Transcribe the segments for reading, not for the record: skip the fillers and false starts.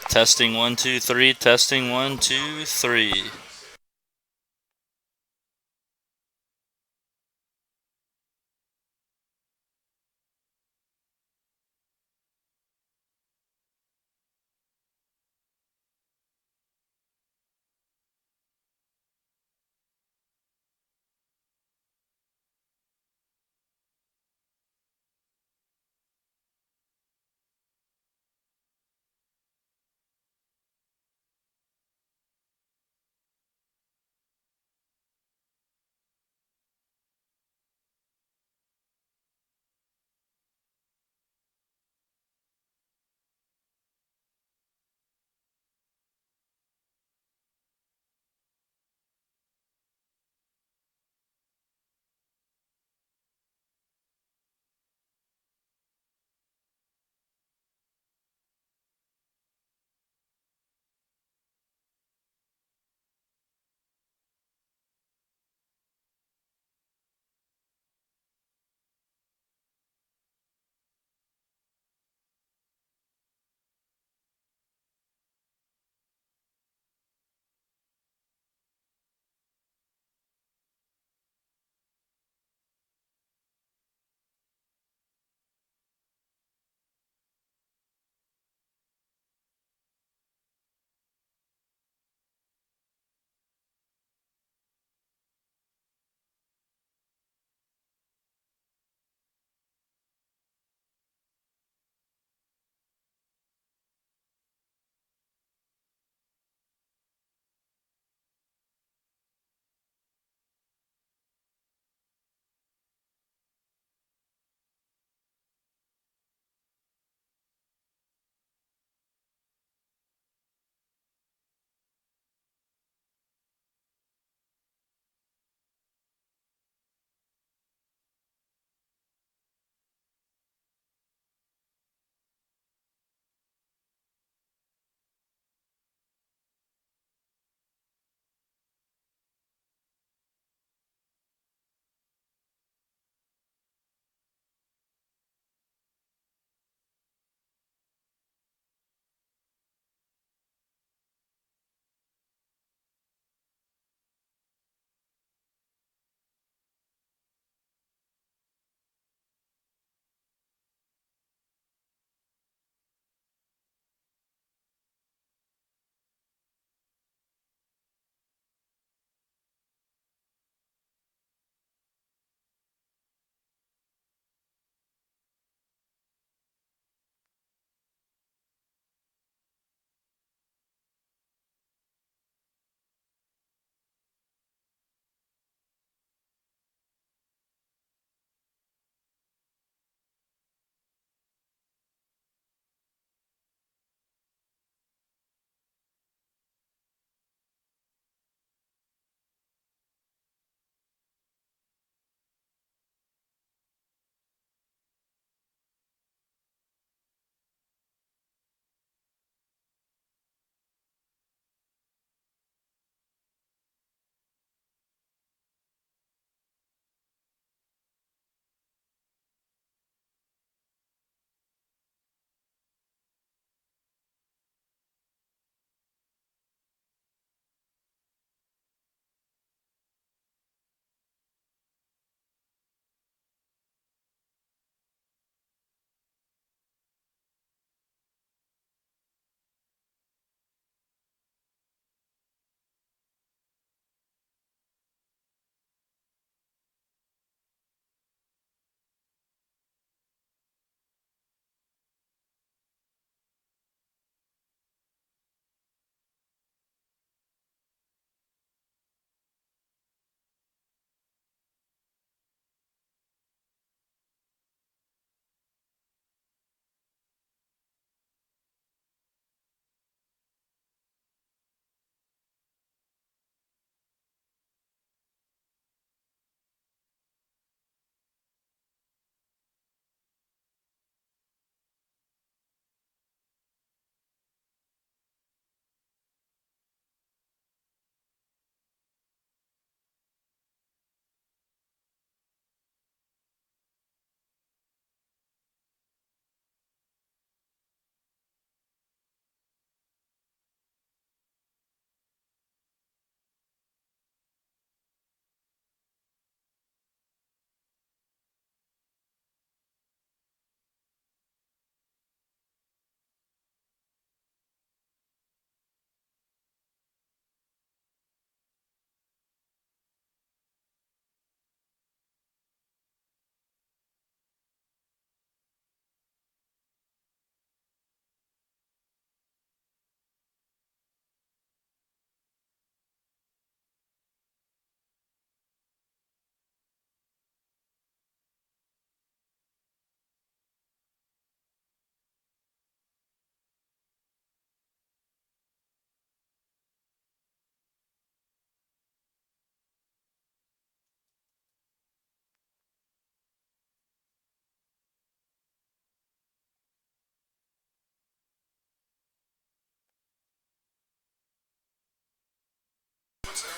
Testing 1, 2, 3. Testing 1, 2, 3.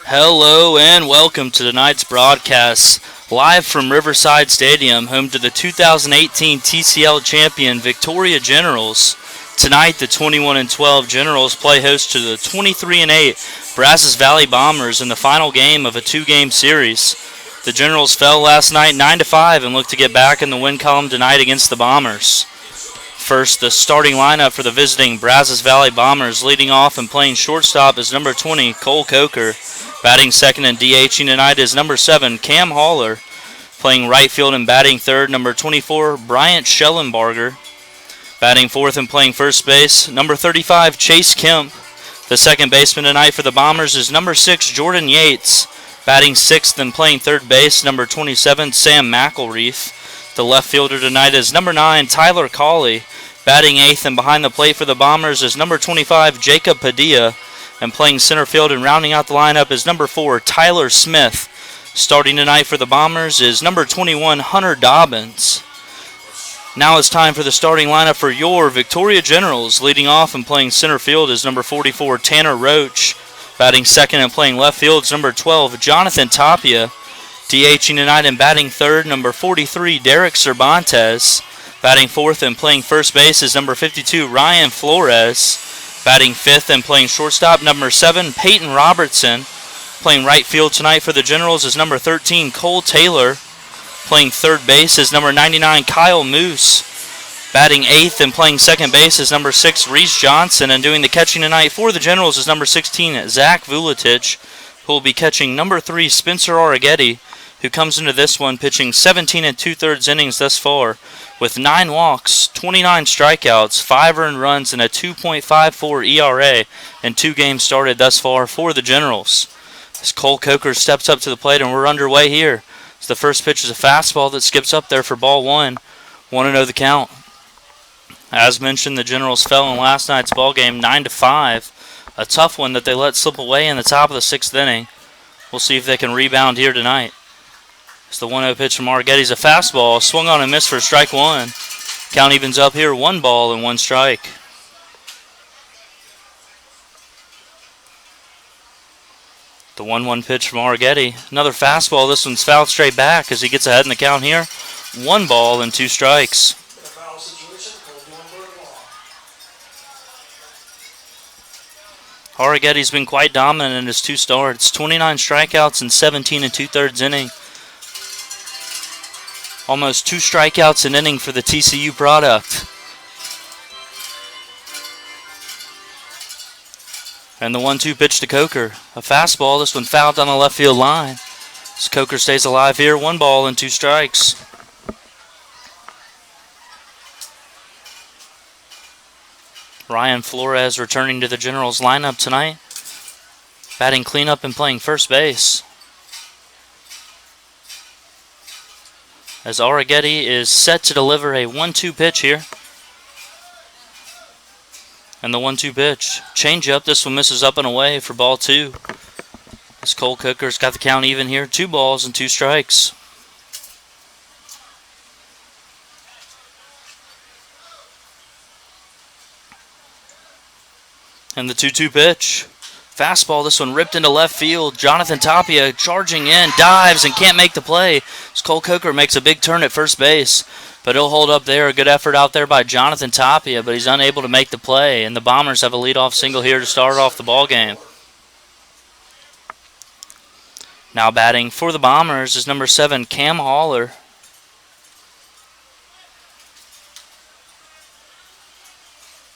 Hello and welcome to tonight's broadcast, live from Riverside Stadium, home to the 2018 TCL champion Victoria Generals. Tonight, the 21-12 Generals play host to the 23-8 Brazos Valley Bombers in the final game of a two-game series. The Generals fell last night 9-5 and look to get back in the win column tonight against the Bombers. First, the starting lineup for the visiting Brazos Valley Bombers. Leading off and playing shortstop is number 20, Colt Taylor. Batting second and DHing tonight is number 7, Cam Haller. Playing right field and batting third, number 24, Bryant Shellenberger. Batting fourth and playing first base, number 35, Chase Kemp. The second baseman tonight for the Bombers is number 6, Jordan Yates. Batting sixth and playing third base, number 27, Sam Mcilroy. The left fielder tonight is number 9, Tyler Cawley. Batting eighth and behind the plate for the Bombers is number 25, Jacob Padilla. And playing center field and rounding out the lineup is number 4, Tyler Smith. Starting tonight for the Bombers is number 21, Hunter Dobbins. Now it's time for the starting lineup for your Victoria Generals. Leading off and playing center field is number 44, Tanner Roach. Batting second and playing left field is number 12, Jonathan Tapia. DHing tonight and batting third, number 43, Derek Cervantes. Batting fourth and playing first base is number 52, Ryan Flores. Batting fifth and playing shortstop, number 7, Peyton Robertson. Playing right field tonight for the Generals is number 13, Colt Taylor. Playing third base is number 99, Kyle Moose. Batting eighth and playing second base is number 6, Reese Johnson. And doing the catching tonight for the Generals is number 16, Zach Vuletich, who will be catching number 3, Spencer Arrighetti, who comes into this one pitching 17 2/3 innings thus far, with 9 walks, 29 strikeouts, 5 earned runs, and a 2.54 ERA in 2 games started thus far for the Generals. As Colt Taylor steps up to the plate, and we're underway here. As the first pitch is a fastball that skips up there for ball 1. 1-0 the count. As mentioned, the Generals fell in last night's ball game 9-5. A tough one that they let slip away in the top of the 6th inning. We'll see if they can rebound here tonight. It's the 1-0 pitch from Arrighetti's a fastball. Swung on and missed for strike 1. Count evens up here, 1 ball and 1 strike. The 1-1 pitch from Arrighetti. Another fastball. This one's fouled straight back as he gets ahead in the count here. 1 ball and 2 strikes. Arrighetti's been quite dominant in his 2 starts. 29 strikeouts in 17 2/3 inning. Almost 2 strikeouts an inning for the TCU product. And the 1-2 pitch to Coker. A fastball. This one fouled on the left field line. As Coker stays alive here. 1 ball and 2 strikes. Ryan Flores returning to the Generals lineup tonight. Batting cleanup and playing first base. As Arrighetti is set to deliver a 1-2 pitch here. And the 1-2 pitch. Change-up. This one misses up and away for ball 2. As Colt Taylor's got the count even here. 2 balls and 2 strikes. And the 2-2 pitch. Fastball, this one ripped into left field. Jonathan Tapia charging in, dives, and can't make the play. As Colt Taylor makes a big turn at first base. But he'll hold up there. A good effort out there by Jonathan Tapia, but he's unable to make the play. And the Bombers have a leadoff single here to start off the ball game. Now batting for the Bombers is number 7, Cam Haller.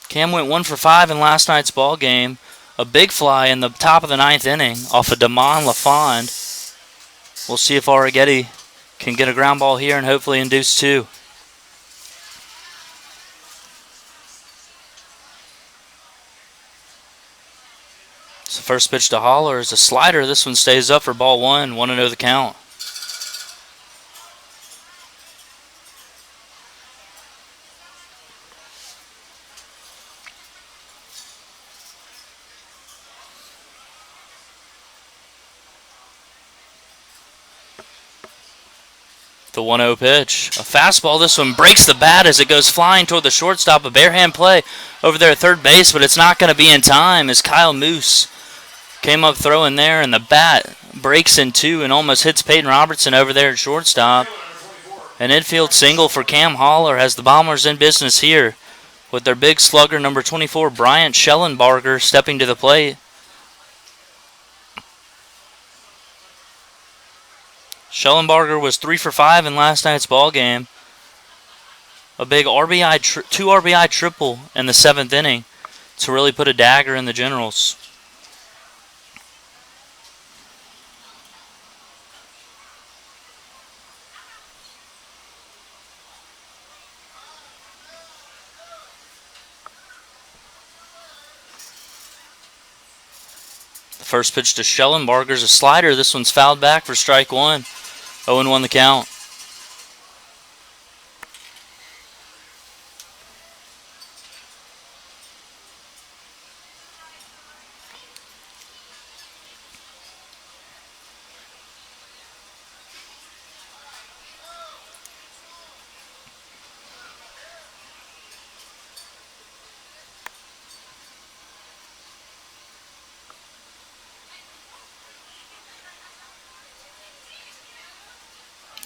Cam went 1 for 5 in last night's ball game. A big fly in the top of the 9th inning off of Damon LaFond. We'll see if Arrighetti can get a ground ball here and hopefully induce 2. So first pitch to Haller is a slider. This one stays up for ball 1. 1-0 the count. The 1-0 pitch. A fastball. This one breaks the bat as it goes flying toward the shortstop. A bare hand play over there at third base, but it's not going to be in time as Kyle Moose Came up throwing there, and the bat breaks in two and almost hits Peyton Robertson over there at shortstop. An infield single for Cam Holler has the Bombers in business here with their big slugger, number 24, Bryant Shellenberger, stepping to the plate. Shellenberger was 3 for 5 in last night's ball game. A big RBI, 2 RBI triple in the 7th inning to really put a dagger in the Generals. The first pitch to Shellenberger's a slider. This one's fouled back for strike one. 0-1 the count.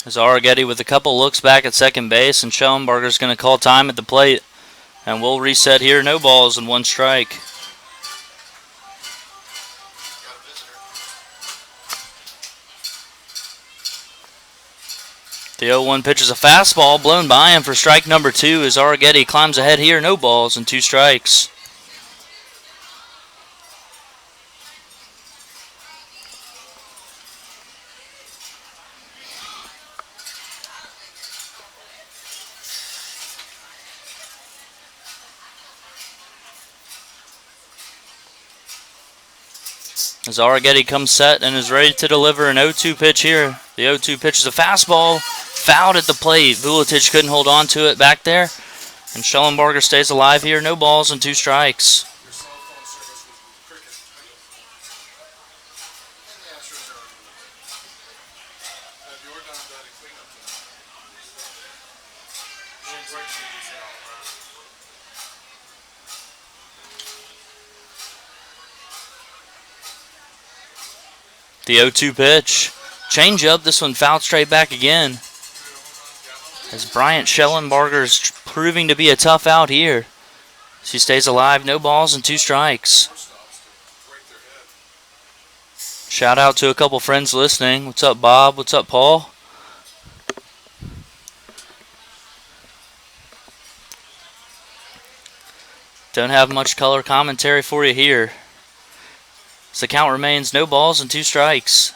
Zarragetti with a couple looks back at second base, and Schellenberger's going to call time at the plate. And we'll reset here. No balls and 1 strike. The 0-1 pitch is a fastball blown by him for strike number 2 as Zarragetti climbs ahead here. No balls and 2 strikes. Zarragetti comes set and is ready to deliver an 0-2 pitch here. The 0-2 pitch is a fastball, fouled at the plate. Vuletic couldn't hold on to it back there. And Shellenberger stays alive here. No balls and 2 strikes. The 0-2 pitch. Change up. This one fouled straight back again. As Bryant Shellenberger is proving to be a tough out here. She stays alive. No balls and 2 strikes. Shout out to a couple friends listening. What's up, Bob? What's up, Paul? Don't have much color commentary for you here. So the count remains no balls and 2 strikes.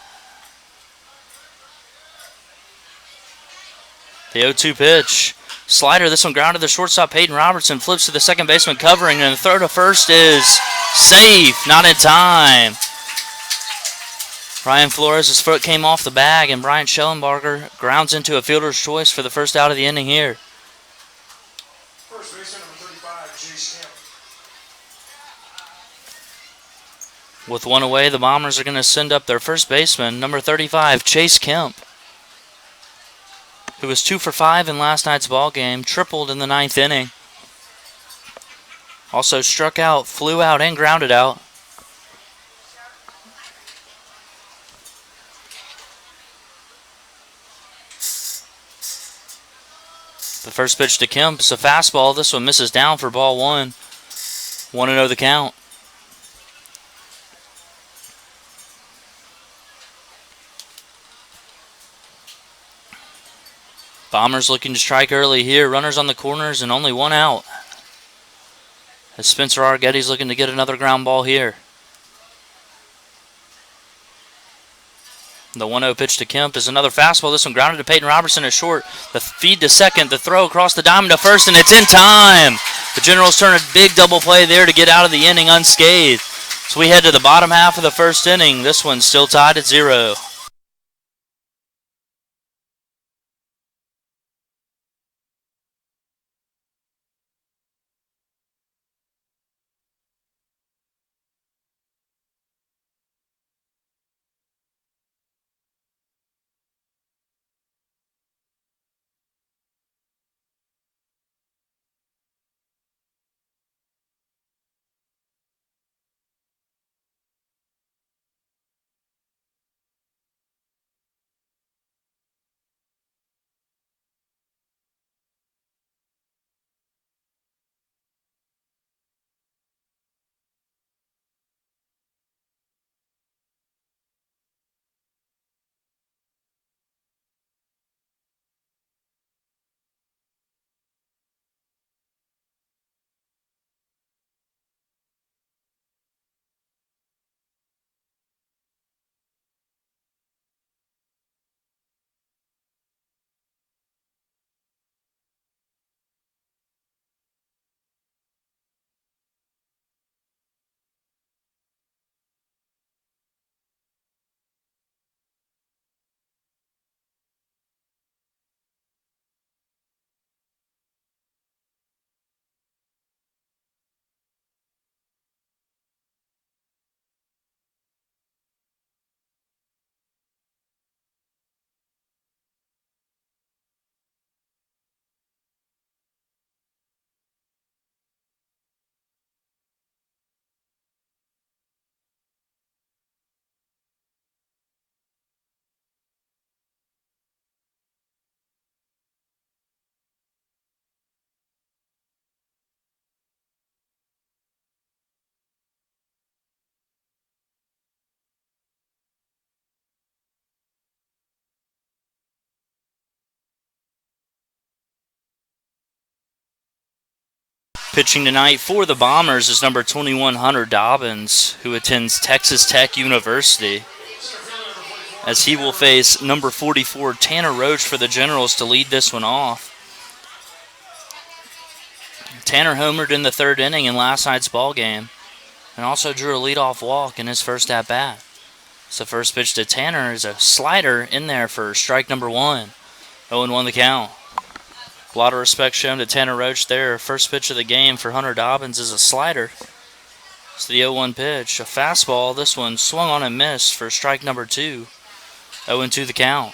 The 0-2 pitch. Slider, this one grounded to the shortstop. Peyton Robertson flips to the second baseman covering, and the throw to first is safe. Not in time. Ryan Flores' foot came off the bag, and Bryant Shellenberger grounds into a fielder's choice for the first out of the inning here. First baseman, number 35, Kemp. With 1 away, the Bombers are going to send up their first baseman, number 35, Chase Kemp, who was 2 for 5 in last night's ball game, tripled in the 9th inning. Also struck out, flew out, and grounded out. The first pitch to Kemp is a fastball. This one misses down for ball 1. 1-0 the count. Bombers looking to strike early here. Runners on the corners and only 1 out. As Spencer Zarragetti's looking to get another ground ball here. The 1-0 pitch to Kemp is another fastball. This one grounded to Peyton Robertson at short. The feed to second. The throw across the diamond to first, and it's in time. The Generals turn a big double play there to get out of the inning unscathed. So we head to the bottom half of the first inning. This one's still tied at 0. Pitching tonight for the Bombers is number 21, Hunter Dobbins, who attends Texas Tech University, as he will face number 44, Tanner Roach, for the Generals to lead this one off. Tanner homered in the third inning in last night's ball game and also drew a leadoff walk in his first at-bat. So first pitch to Tanner is a slider in there for strike number 1. 0-1 the count. A lot of respect shown to Tanner Roach there. First pitch of the game for Hunter Dobbins is a slider. It's the 0-1 pitch. A fastball. This one swung on and missed for strike number 2. 0-2 the count.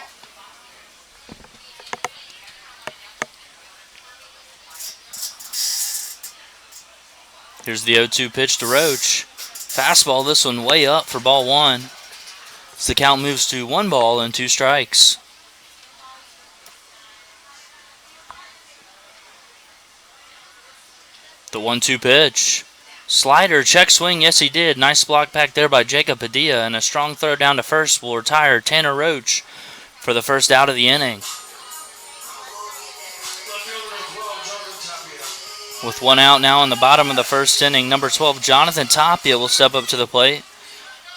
Here's the 0-2 pitch to Roach. Fastball. This one way up for ball 1. As the count moves to 1 ball and 2 strikes. The 1-2 pitch. Slider, check swing, yes he did. Nice block back there by Jacob Padilla, and a strong throw down to first will retire Tanner Roach for the first out of the inning. With 1 out now in the bottom of the first inning, number 12, Jonathan Tapia, will step up to the plate.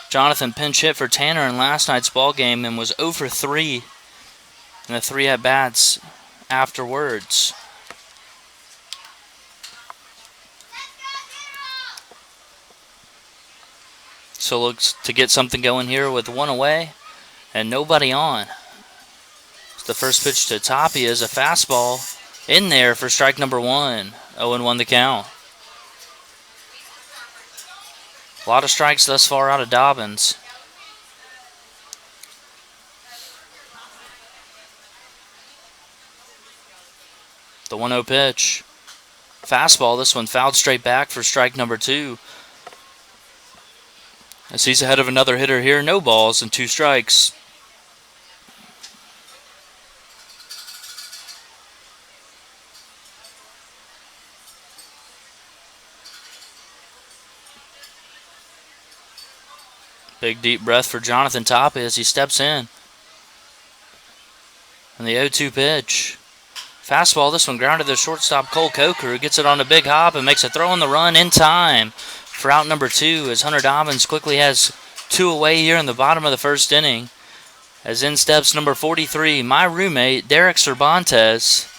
Jonathan pinch hit for Tanner in last night's ball game and was 0 for 3 in the 3 at-bats afterwards. So looks to get something going here with 1 away and nobody on. The first pitch to Tapia is a fastball in there for strike number 1. 0-1 the count. A lot of strikes thus far out of Dobbins. The 1-0 pitch. Fastball, this one fouled straight back for strike number 2. As he's ahead of another hitter here, no balls and 2 strikes. Big deep breath for Jonathan Tapia as he steps in. And the 0-2 pitch. Fastball, this one grounded to shortstop Cole Coker, who gets it on a big hop and makes a throw on the run in time for out number 2, as Hunter Dobbins quickly has 2 away here in the bottom of the first inning. As in steps number 43, my roommate, Derek Cervantes.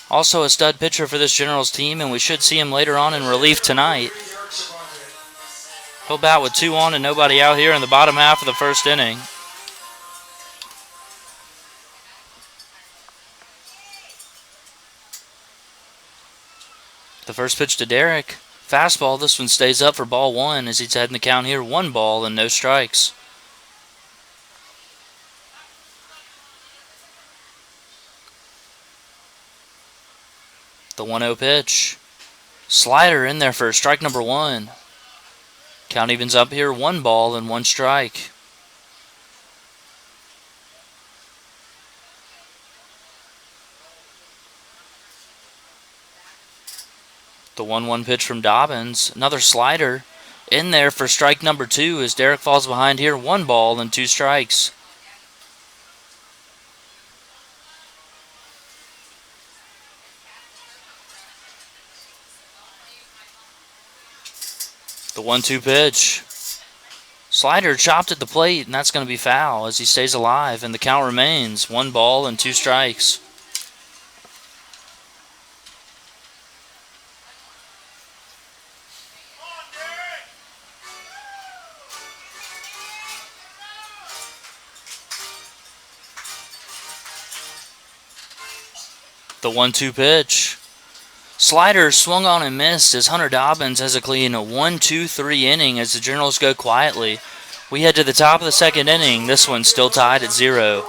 Also a stud pitcher for this Generals team, and we should see him later on in relief tonight. He'll bat with 2 on and nobody out here in the bottom half of the first inning. The first pitch to Derek. Fastball, this one stays up for ball 1 as he's heading the count here. 1 ball and no strikes. The 1-0 pitch. Slider in there for strike number 1. Count evens up here. 1 ball and 1 strike. The 1-1 pitch from Dobbins. Another slider in there for strike number 2 as Derek falls behind here. 1 ball and 2 strikes. The 1-2 pitch. Slider chopped at the plate, and that's going to be foul as he stays alive, and the count remains 1 ball and 2 strikes. The 1-2 pitch. Slider swung on and missed as Hunter Dobbins has a clean 1-2-3 inning as the Generals go quietly. We head to the top of the second inning. This one's still tied at 0.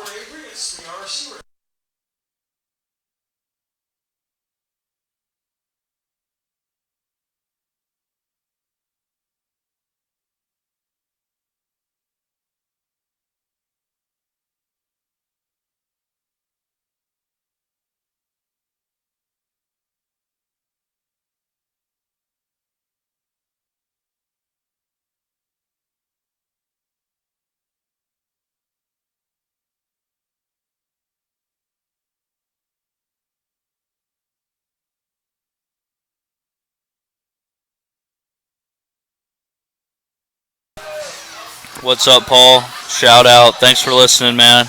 What's up, Paul? Shout out. Thanks for listening, man.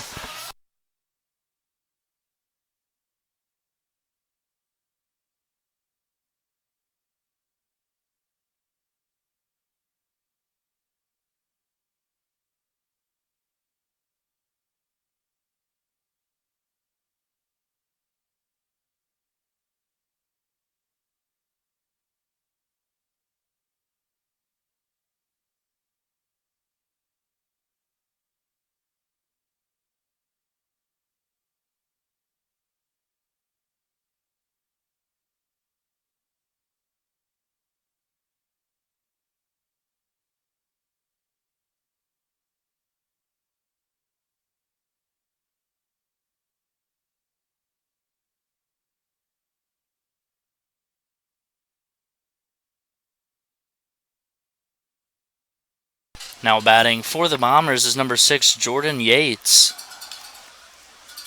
Now batting for the Bombers is number 6, Jordan Yates.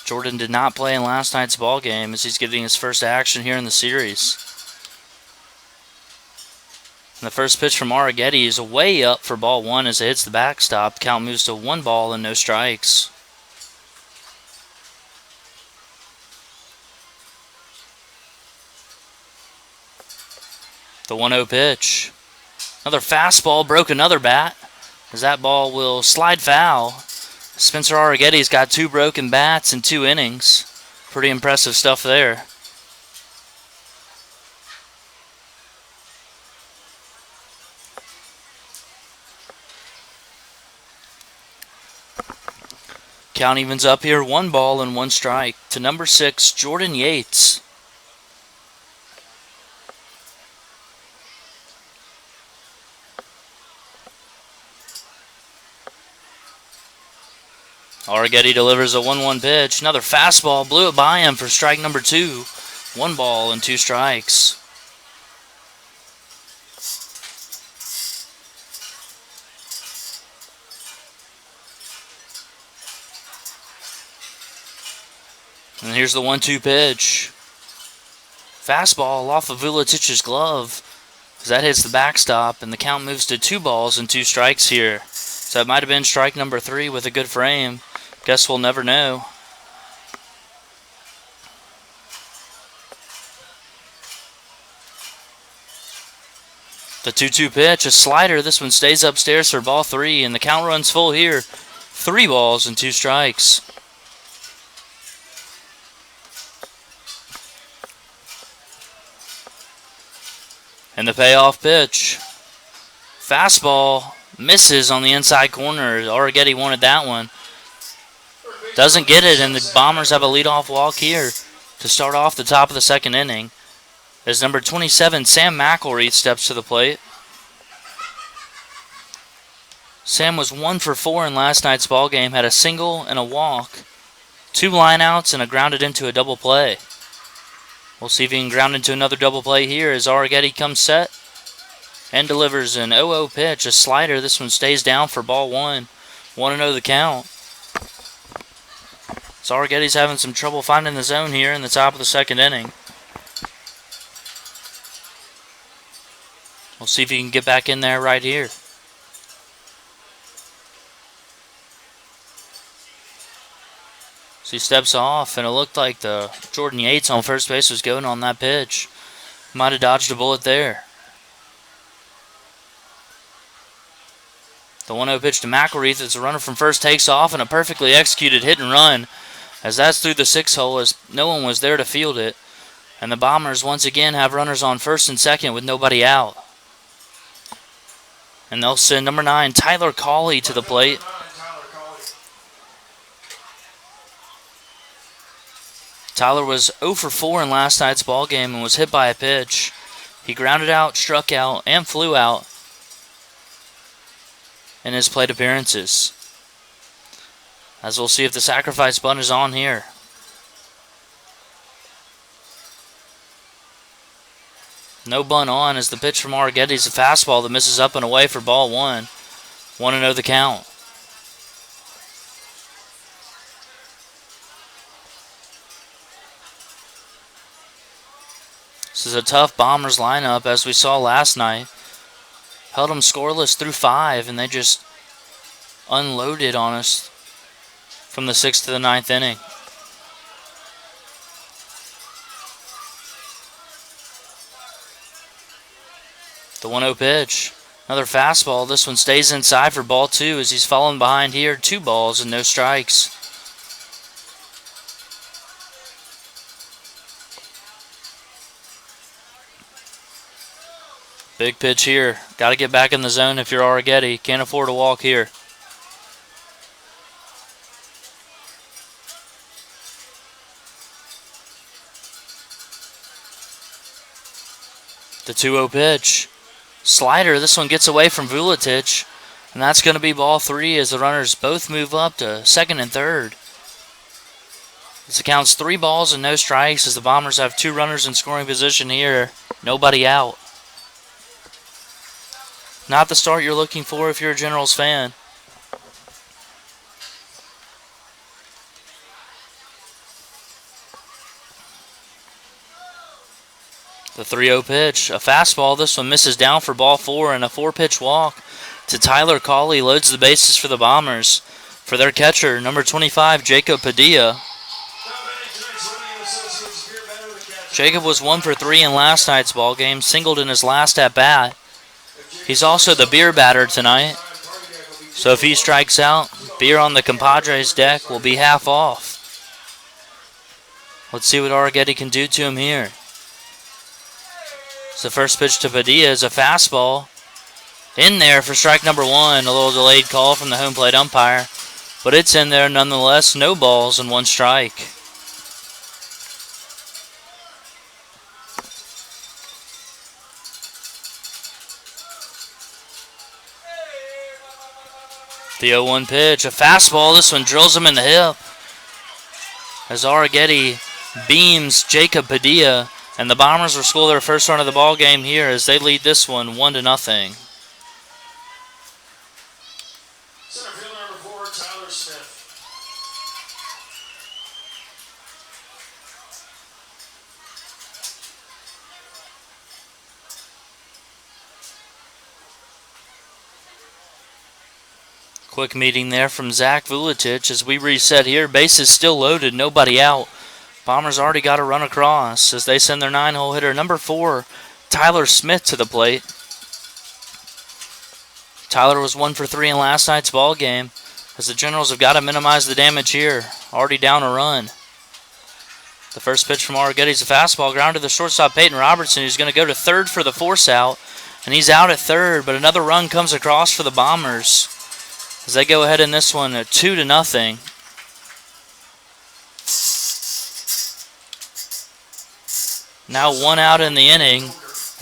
Jordan did not play in last night's ball game as he's getting his first action here in the series. And the first pitch from Arrighetti is way up for ball 1 as it hits the backstop. Count moves to 1 ball and no strikes. The 1-0 pitch. Another fastball broke another bat as that ball will slide foul. Spencer Arrighetti's got 2 broken bats in 2 innings. Pretty impressive stuff there. Count evens up here, 1 ball and 1 strike to number 6, Jordan Yates. Arrighetti delivers a 1-1 pitch. Another fastball, blew it by him for strike number 2. 1 ball and 2 strikes. And here's the 1-2 pitch. Fastball off of Vuletic's glove as that hits the backstop, and the count moves to 2 balls and 2 strikes here. So it might have been strike number 3 with a good frame. Guess we'll never know. The 2-2 pitch, a slider. This one stays upstairs for ball 3, and the count runs full here. 3 balls and 2 strikes. And the payoff pitch. Fastball misses on the inside corner. Arrighetti wanted that one. Doesn't get it, and the Bombers have a leadoff walk here to start off the top of the second inning. As number 27, Sam Mcilroy, steps to the plate. Sam was 1 for 4 in last night's ball game, had a single and a walk, 2 lineouts, and a grounded into a double play. We'll see if he can ground into another double play here as Arrighetti comes set and delivers an 0-0 pitch, a slider. This one stays down for ball 1. 1-0 the count. So Arrighetti's having some trouble finding the zone here in the top of the second inning. We'll see if he can get back in there right here. So he steps off, and it looked like the Jordan Yates on first base was going on that pitch. Might have dodged a bullet there. The 1-0 pitch to Mcilroy as the runner from first takes off, and a perfectly executed hit and run as that's through the 6 hole as no one was there to field it. And the Bombers once again have runners on first and second with nobody out. And they'll send number 9, Tyler Cawley, to the plate. Tyler was 0 for 4 in last night's ball game and was hit by a pitch. He grounded out, struck out, and flew out in his plate appearances. As we'll see if the sacrifice bunt is on here. No bunt on as the pitch from Arrighetti's a fastball that misses up and away for ball 1. 1-0 the count. This is a tough Bombers lineup as we saw last night. Held them scoreless through 5, and they just unloaded on us from the 6th to the 9th inning. The 1-0 pitch. Another fastball. This one stays inside for ball 2 as he's falling behind here. 2 balls and no strikes. Big pitch here. Got to get back in the zone if you're Arrighetti. Can't afford to walk here. The 2-0 pitch. Slider. This one gets away from Vuletic. And that's going to be ball 3 as the runners both move up to second and third. This accounts 3 balls and no strikes as the Bombers have 2 runners in scoring position here. Nobody out. Not the start you're looking for if you're a Generals fan. The 3-0 pitch. A fastball. This one misses down for ball 4 and a 4-pitch walk to Tyler Cawley. Loads the bases for the Bombers. For their catcher, number 25, Jacob Padilla. Jacob was 1 for 3 in last night's ball game. Singled in his last at-bat. He's also the beer batter tonight. So if he strikes out, beer on the compadres deck will be half off. Let's see what Arrighetti can do to him here. So the first pitch to Padilla is a fastball. In there for strike number 1. A little delayed call from the home plate umpire. But it's in there nonetheless. No balls and 1 strike. The 0-1 pitch, a fastball. This one drills him in the hip. As Arrighetti beams Jacob Padilla, and the Bombers will score their first run of the ball game here as they lead this one 1-0. Center fielder number 4, Tyler Smith. Quick meeting there from Zach Vuletic as we reset here. Bases still loaded, nobody out. Bombers already got a run across as they send their 9-hole hitter, number 4, Tyler Smith, to the plate. Tyler was 1 for 3 in last night's ball game as the Generals have got to minimize the damage here. Already down a run. The first pitch from Arrighetti is a fastball. Ground to the shortstop, Peyton Robertson, who's going to go to third for the force out. And he's out at third, but another run comes across for the Bombers as they go ahead in this one at 2-0. Now 1 out in the inning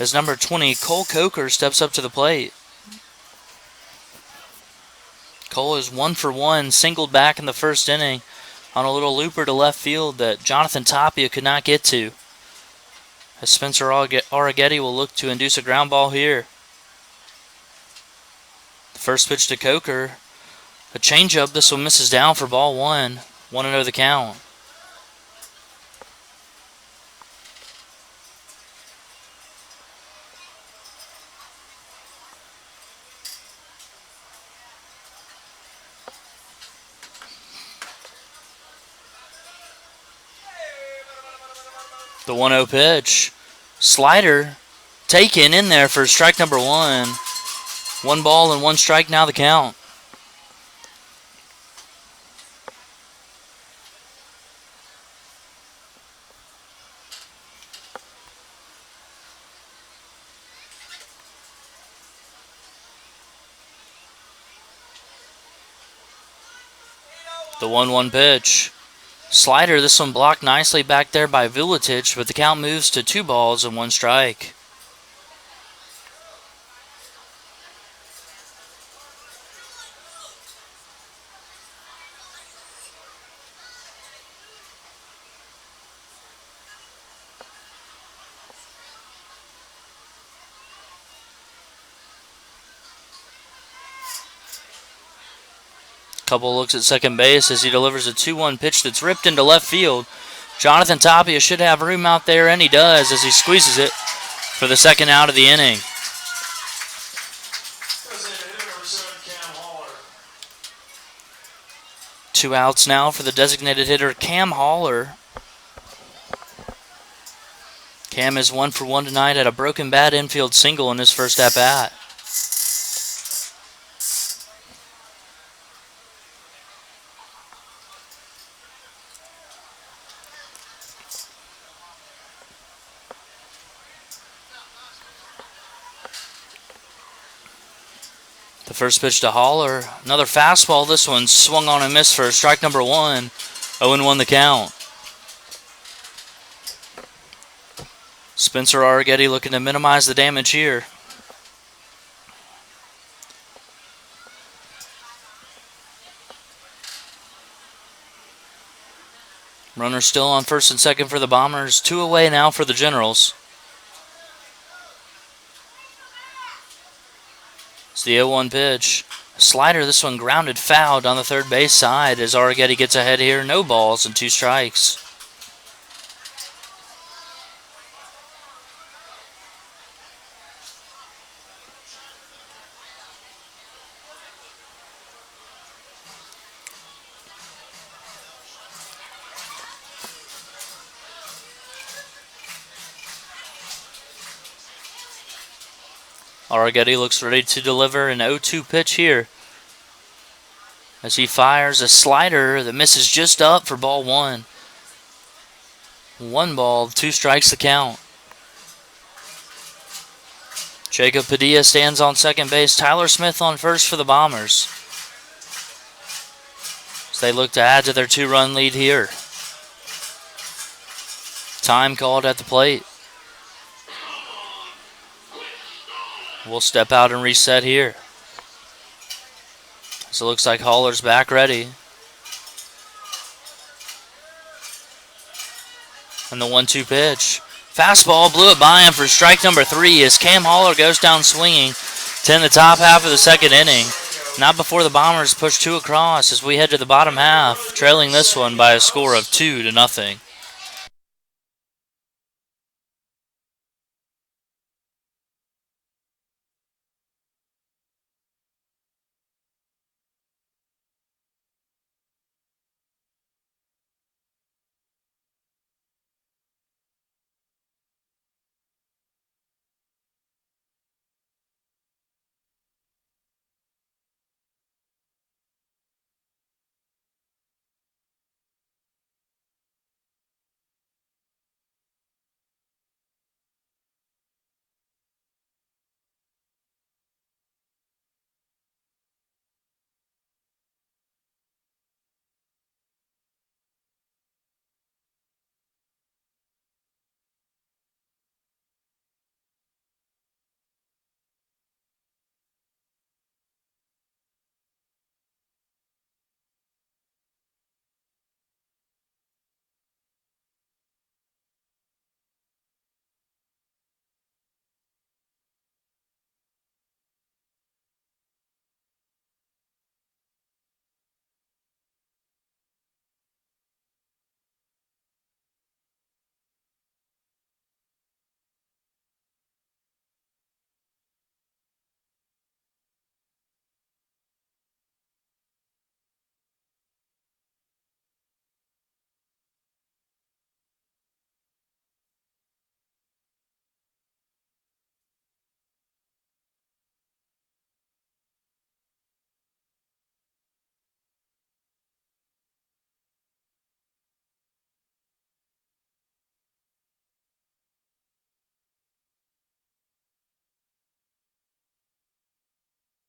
as number 20, Cole Coker, steps up to the plate. Cole is 1 for 1, singled back in the first inning on a little looper to left field that Jonathan Tapia could not get to. As Spencer Arrighetti will look to induce a ground ball here. The first pitch to Coker. A changeup. This one misses down for ball 1. 1-0 the count. The 1-0 pitch. Slider taken in there for strike number 1. 1 ball and 1 strike now the count. The 1-1 pitch. Slider, this one blocked nicely back there by Vuletic, but the count moves to 2 balls and 1 strike. Couple looks at second base as he delivers a 2-1 pitch that's ripped into left field. Jonathan Tapia should have room out there, and he does as he squeezes it for the second out of the inning. 2 outs now for the designated hitter, Cam Haller. Cam is 1 for 1 tonight at a broken bat infield single in his first at-bat. The first pitch to Haller, another fastball. This one swung on and missed for strike number 1. 0-1 the count. Spencer Arrighetti looking to minimize the damage here. Runner still on first and second for the Bombers. 2 away now for the Generals. It's the 0-1 pitch. Slider, this one grounded foul down the third base side as Arrighetti gets ahead here. No balls and 2 strikes. Arrighetti looks ready to deliver an 0-2 pitch here as he fires a slider that misses just up for ball 1. 1 ball, 2 strikes the count. Jacob Padilla stands on second base. Tyler Smith on first for the Bombers as they look to add to their 2-run lead here. Time called at the plate. We'll step out and reset here. So it looks like Haller's back ready. And the 1-2 pitch. Fastball blew it by him for strike number 3 as Cam Haller goes down swinging to end the top half of the second inning. Not before the Bombers push 2 across as we head to the bottom half, trailing this one by a score of 2-0.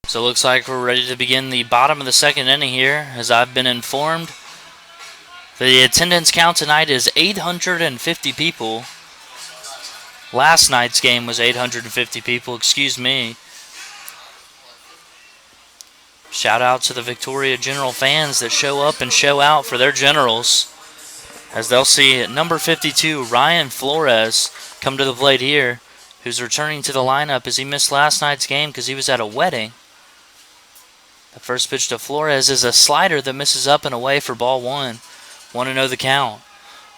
So it looks like we're ready to begin the bottom of the second inning here. As I've been informed, the attendance count tonight is 850 people. Last night's game was 850 people, excuse me. Shout out to the Victoria General fans that show up and show out for their Generals, as they'll see number 52, Ryan Flores, come to the plate here, who's returning to the lineup as he missed last night's game because he was at a wedding. The first pitch to Flores is a slider that misses up and away for ball 1. 1-0 the count.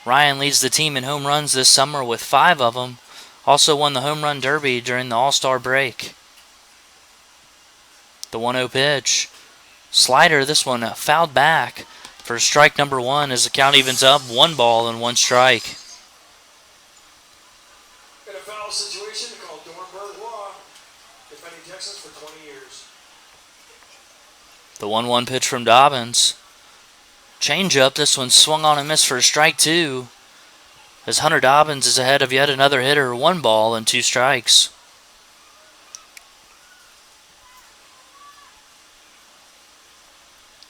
Ryan leads the team in home runs this summer with 5 of them. Also won the home run derby during the All-Star break. The 1-0 pitch. Slider, this one fouled back. for strike number 1 as the count evens up 1 ball and 1 strike. In a foul situation, called Dornberg Law, defending Texas for 20 years. The 1-1 pitch from Dobbins. Changeup, this one swung on and missed for strike 2. As Hunter Dobbins is ahead of yet another hitter, 1 ball and 2 strikes.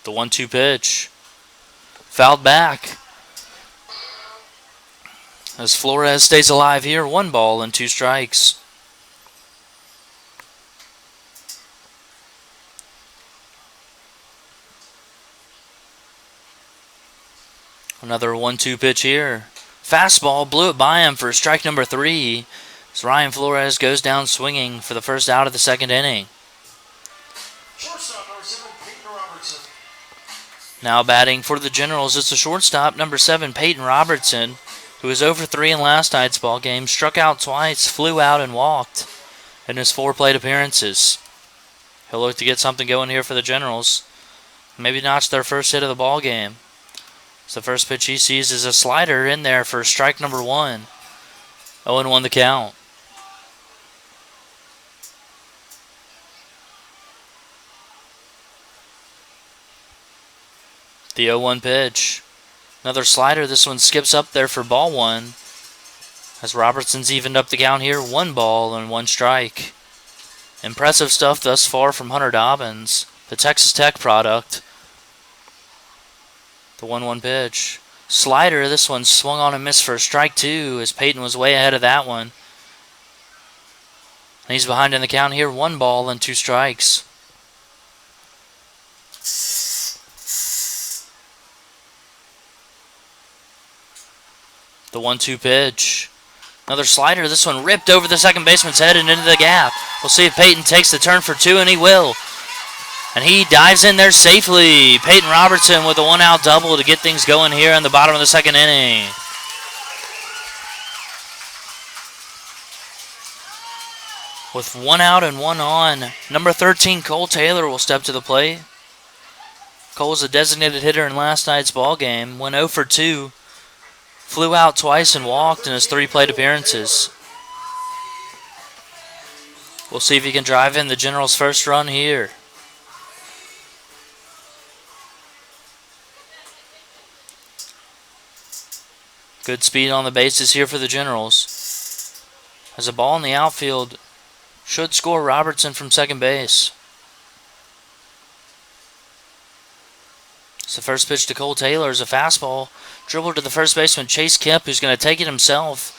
The 1-2 pitch. Fouled back. As Flores stays alive here, 1 ball and 2 strikes. Another 1-2 pitch here. Fastball, blew it by him for strike number 3. As Ryan Flores goes down swinging for the first out of the second inning. Shortstop number 7, Peyton Robertson. Now batting for the Generals is the shortstop, number 7, Peyton Robertson, who was over 3 in last night's ball game, struck out twice, flew out, and walked in his 4 plate appearances. He'll look to get something going here for the Generals. Maybe notch their first hit of the ball game. So the first pitch he sees is a slider in there for strike number 1. 0-1 the count. The 0-1 pitch. Another slider. This one skips up there for ball 1. As Robertson's evened up the count here. 1 ball and 1 strike. Impressive stuff thus far from Hunter Dobbins, the Texas Tech product. The 1-1 pitch. Slider. This one swung on and missed for strike 2 as Peyton was way ahead of that one. And he's behind in the count here. 1 ball and 2 strikes. The 1-2 pitch. Another slider. This one ripped over the second baseman's head and into the gap. We'll see if Peyton takes the turn for 2, and he will. And he dives in there safely. Peyton Robertson with a 1-out double to get things going here in the bottom of the second inning. With 1 out and 1 on, number 13, Colt Taylor will step to the plate. Cole was a designated hitter in last night's ball game. Went 0 for 2. Flew out twice and walked in his 3 plate appearances. We'll see if he can drive in the Generals' first run here. Good speed on the bases here for the Generals. As a ball in the outfield should score Robertson from second base. So the first pitch to Cole Taylor is a fastball. Dribbled to the first baseman, Chase Kemp, who's going to take it himself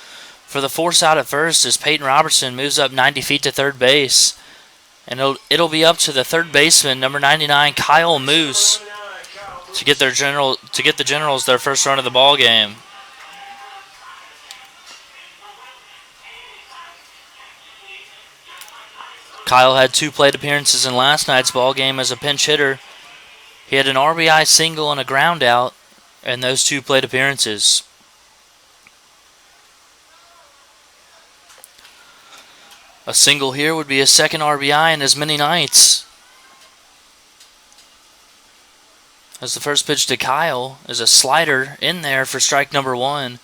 for the force out at first as Peyton Robertson moves up 90 feet to third base. And it'll be up to the third baseman, number 99, Kyle Moose, to get the Generals their first run of the ball game. Kyle had 2 plate appearances in last night's ball game as a pinch hitter. He had an RBI single and a ground out in those 2 plate appearances. A single here would be a second RBI in as many nights. As the first pitch to Kyle is a slider in there for strike number 1.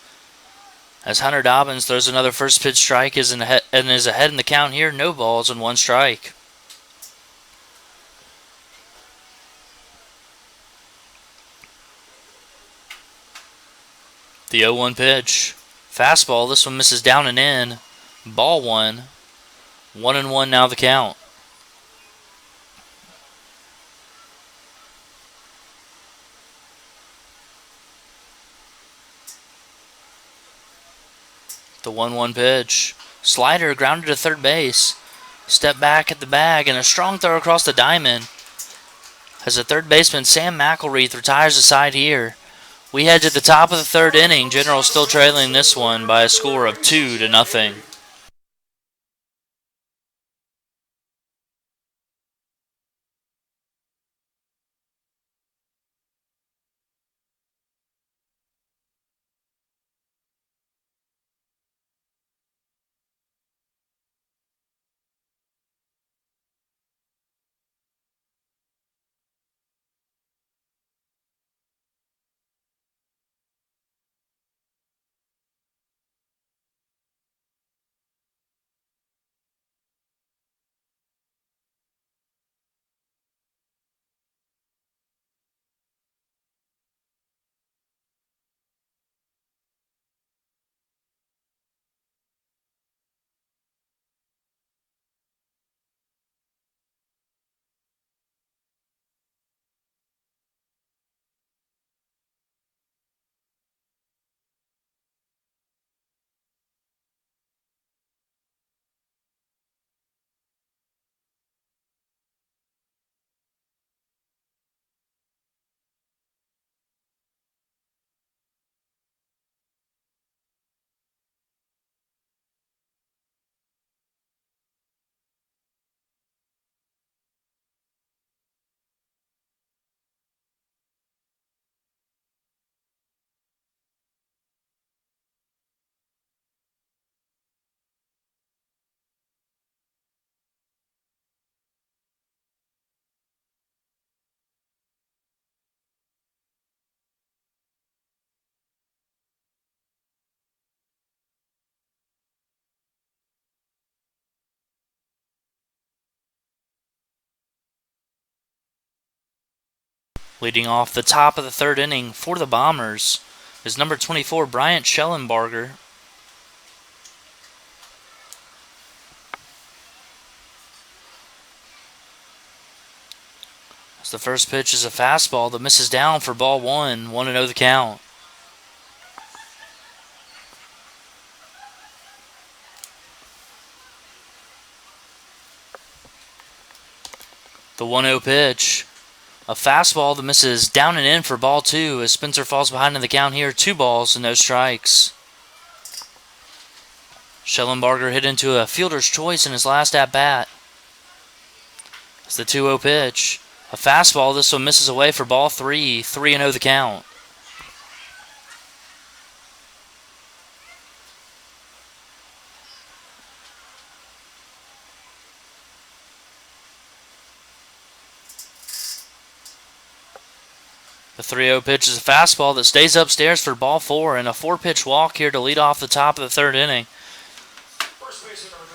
As Hunter Dobbins throws another first pitch strike and is ahead in the count here. No balls and 1 strike. The 0-1 pitch. Fastball. This one misses down and in. Ball 1. 1-1 now the count. The 1-1 pitch. Slider grounded to third base. Step back at the bag and a strong throw across the diamond. As the third baseman Sam McIlroy retires the side here. We head to the top of the third inning. Generals still trailing this one by a score of 2-0. Leading off the top of the third inning for the Bombers is number 24, Bryant Shellenberger. As the first pitch is a fastball that misses down for ball one, 1-0 the count. The 1-0 pitch. A fastball that misses down and in for ball two as Spencer falls behind in the count here. 2 balls and no strikes. Shellenberger hit into a fielder's choice in his last at-bat. It's the 2-0 pitch. A fastball, this one misses away for ball three. 3-0 the count. The 3-0 pitch is a fastball that stays upstairs for ball four, and a 4-pitch walk here to lead off the top of the third inning.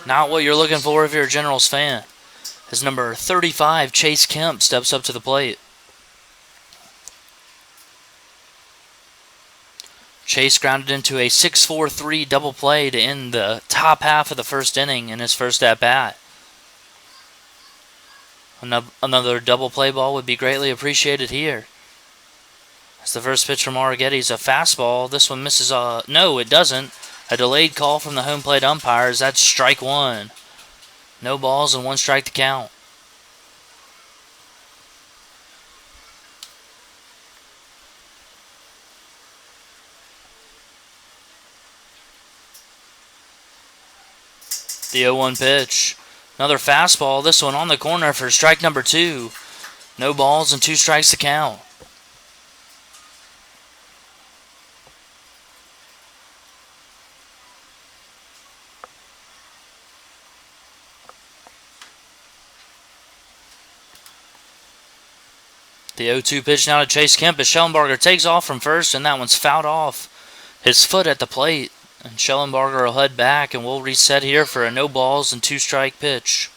Not what you're looking for if you're a Generals fan. As number 35, Chase Kemp, steps up to the plate. Chase grounded into a 6-4-3 double play to end the top half of the first inning in his first at-bat. Another double play ball would be greatly appreciated here. As the first pitch from Arrigetti's a fastball. This one misses. No, it doesn't. A delayed call from the home plate umpires. That's strike one. No balls and 1 strike to count. The 0-1 pitch. Another fastball. This one on the corner for strike number 2. No balls and 2 strikes to count. The 0-2 pitch now to Chase Kemp as Shellenberger takes off from first, and that one's fouled off his foot at the plate. And Shellenberger will head back, and we'll reset here for a no balls and 2 strike pitch.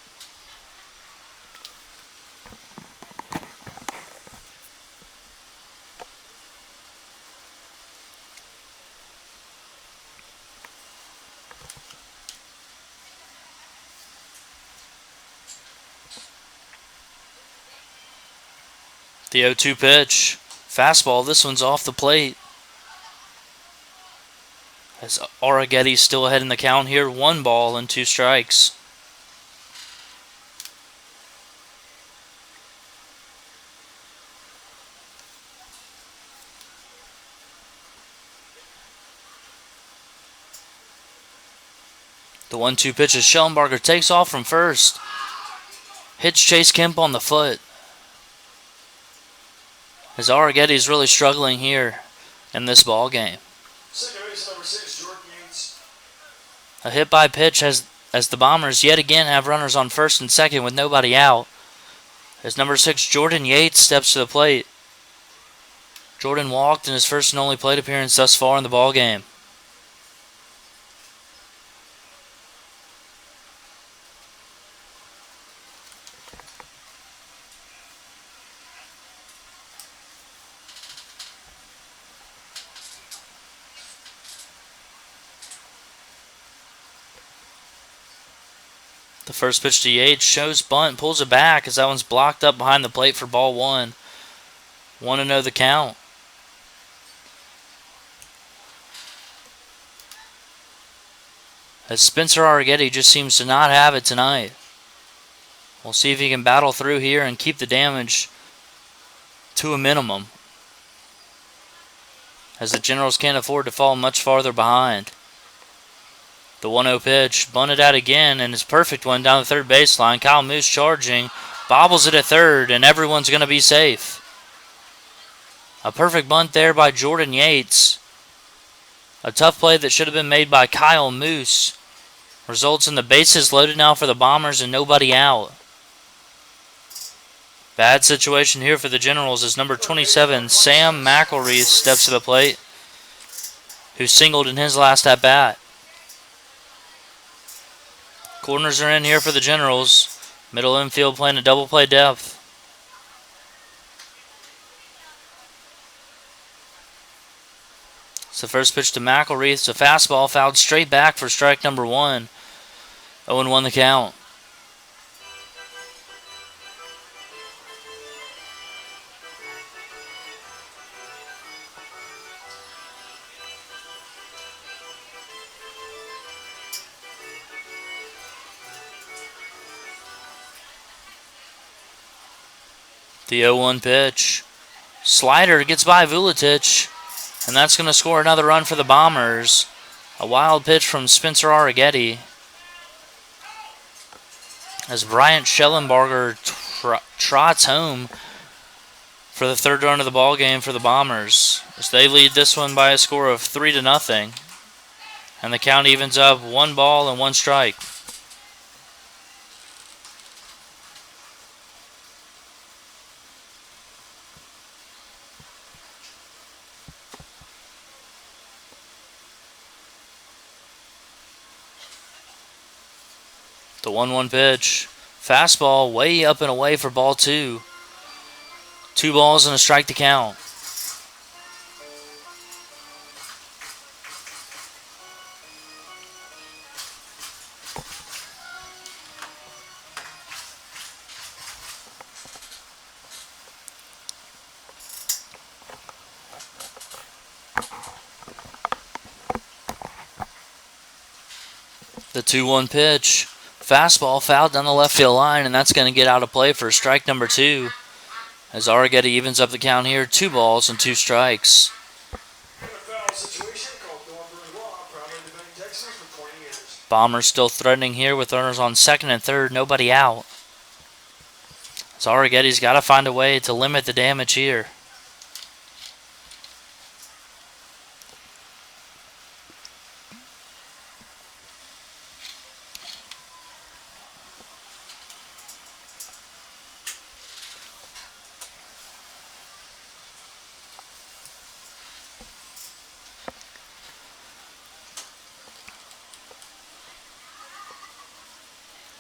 The 0-2 pitch. Fastball, this one's off the plate. As Arrigetti's still ahead in the count here. 1 ball and 2 strikes. The 1-2 pitch as Shellenberger takes off from first. Hits Chase Kemp on the foot. As Arrigetti's really struggling here in this ball game. Second base number 6, Jordan Yates. A hit by pitch as the Bombers yet again have runners on first and second with nobody out. As number 6, Jordan Yates, steps to the plate. Jordan walked in his first and only plate appearance thus far in the ball game. The first pitch to Yates shows bunt, pulls it back as that one's blocked up behind the plate for ball one. 1-0 the count. As Spencer Arrigetti just seems to not have it tonight. We'll see if he can battle through here and keep the damage to a minimum, as the Generals can't afford to fall much farther behind. The 1-0 pitch, bunted out again, and it's a perfect one down the third baseline. Kyle Moose charging, bobbles it at third, and everyone's going to be safe. A perfect bunt there by Jordan Yates. A tough play that should have been made by Kyle Moose. Results in the bases loaded now for the Bombers and nobody out. Bad situation here for the Generals as number 27, Sam Mcilroy, steps to the plate, who singled in his last at-bat. Corners are in here for the Generals. Middle infield playing a double play depth. So first pitch to Mcilroy. It's a fastball fouled straight back for strike number 1. 0-1 the count. The 0-1 pitch. Slider gets by Vuletic, and that's going to score another run for the Bombers. A wild pitch from Spencer Arrighetti as Bryant Shellenberger trots home for the third run of the ball game for the Bombers, as they lead this one by a score of 3-0, and the count evens up 1 ball and 1 strike. The 1-1 pitch. Fastball way up and away for ball 2. 2 balls and a strike to count. The 2-1 pitch. Fastball fouled down the left field line, and that's going to get out of play for strike number 2. As Arrighetti evens up the count here, 2 balls and 2 strikes. Bombers still threatening here with runners on second and third, nobody out. As Arrighetti's got to find a way to limit the damage here.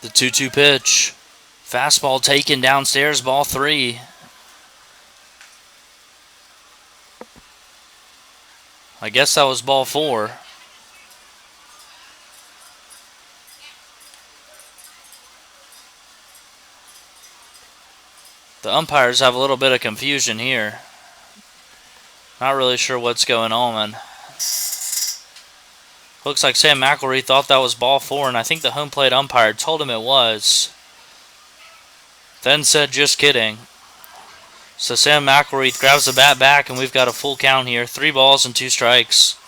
The 2-2 pitch. Fastball taken downstairs, ball 3. I guess that was ball 4. The umpires have a little bit of confusion here. Not really sure what's going on. Looks like Sam Mcilroy thought that was ball 4, and I think the home plate umpire told him it was. Then said, just kidding. So Sam Mcilroy grabs the bat back, and we've got a full count here. 3 balls and 2 strikes.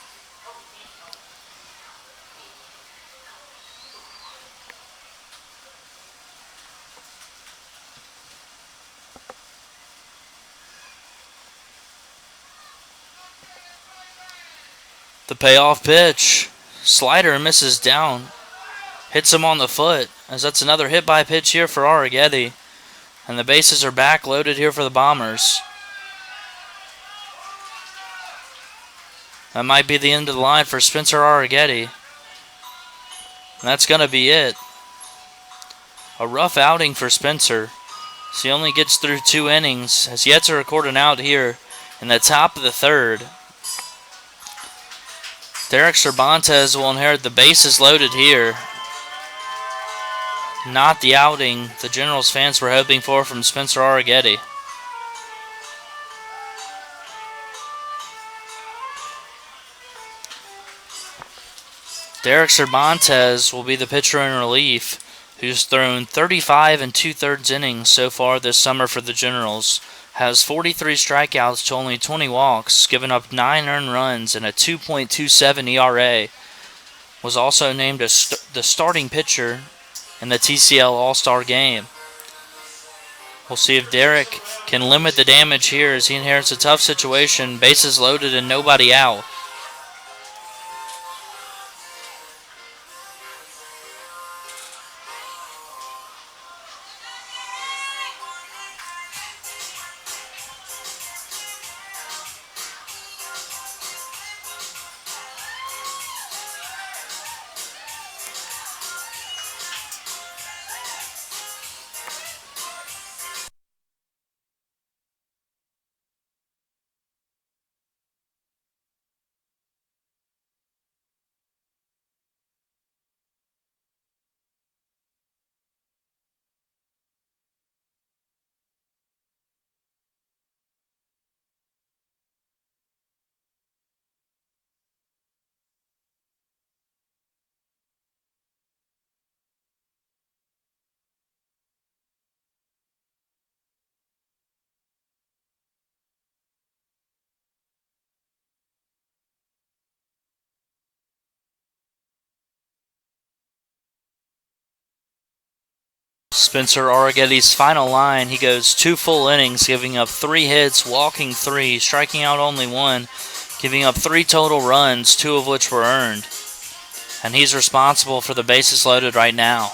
The payoff pitch. Slider misses down. Hits him on the foot, as that's another hit by pitch here for Arrighetti. And the bases are back loaded here for the Bombers. That might be the end of the line for Spencer Arrighetti. And that's going to be it. A rough outing for Spencer. So he only gets through 2 innings. Has yet to record an out here in the top of the 3rd. Derek Cervantes will inherit the bases loaded here. Not the outing the Generals fans were hoping for from Spencer Arrighetti. Derek Cervantes will be the pitcher in relief, who's thrown 35 2/3 innings so far this summer for the Generals. Has 43 strikeouts to only 20 walks, given up 9 earned runs and a 2.27 ERA. Was also named the starting pitcher in the TCL All-Star game. We'll see if Derek can limit the damage here as he inherits a tough situation, bases loaded and nobody out. Spencer Arrigetti's final line, he goes 2 full innings, giving up 3 hits, walking 3, striking out only 1, giving up 3 total runs, 2 of which were earned. And he's responsible for the bases loaded right now.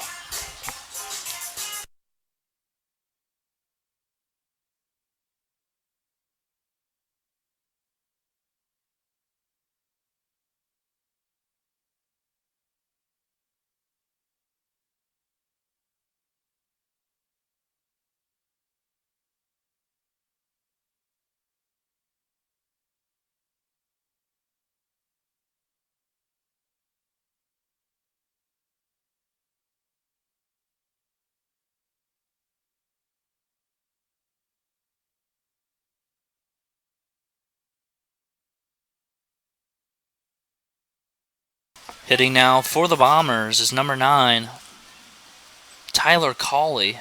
Hitting now for the Bombers is number 9, Tyler Cawley.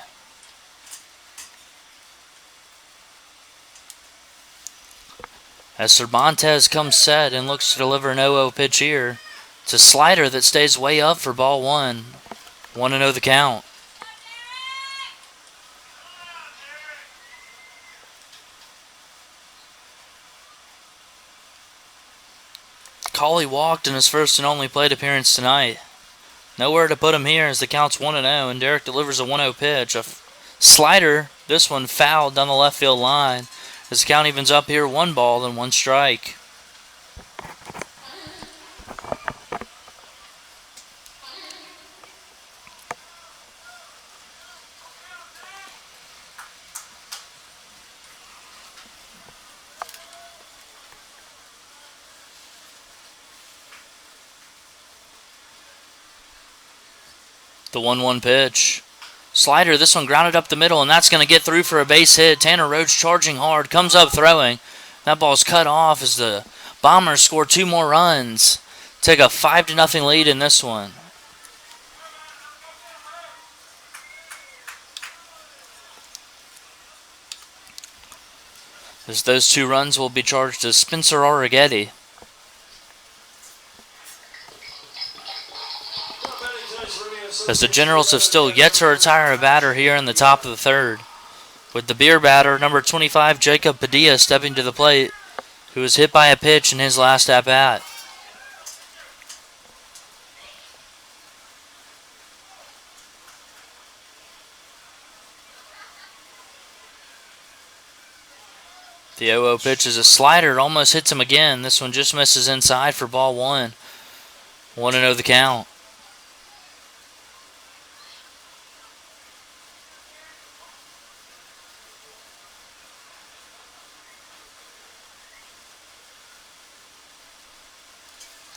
As Cervantes comes set and looks to deliver an 0-0 pitch here. It's a slider that stays way up for ball 1. 1-0 the count. Cawley walked in his first and only plate appearance tonight. Nowhere to put him here as the count's 1-0, and Derek delivers a 1-0 pitch. A slider, this one fouled down the left field line. As the count evens up here, 1 ball and 1 strike. The 1-1 pitch. Slider, this one grounded up the middle, and that's going to get through for a base hit. Tanner Rhodes charging hard, comes up throwing. That ball's cut off as the Bombers score 2 more runs. Take a 5-0 lead in this one. As those 2 runs will be charged to Spencer Arrigetti. As the Generals have still yet to retire a batter here in the top of the 3rd. With the beer batter, number 25, Jacob Padilla, stepping to the plate, who was hit by a pitch in his last at-bat. The 0-0 pitch is a slider. It almost hits him again. This one just misses inside for ball 1. 1-0 the count.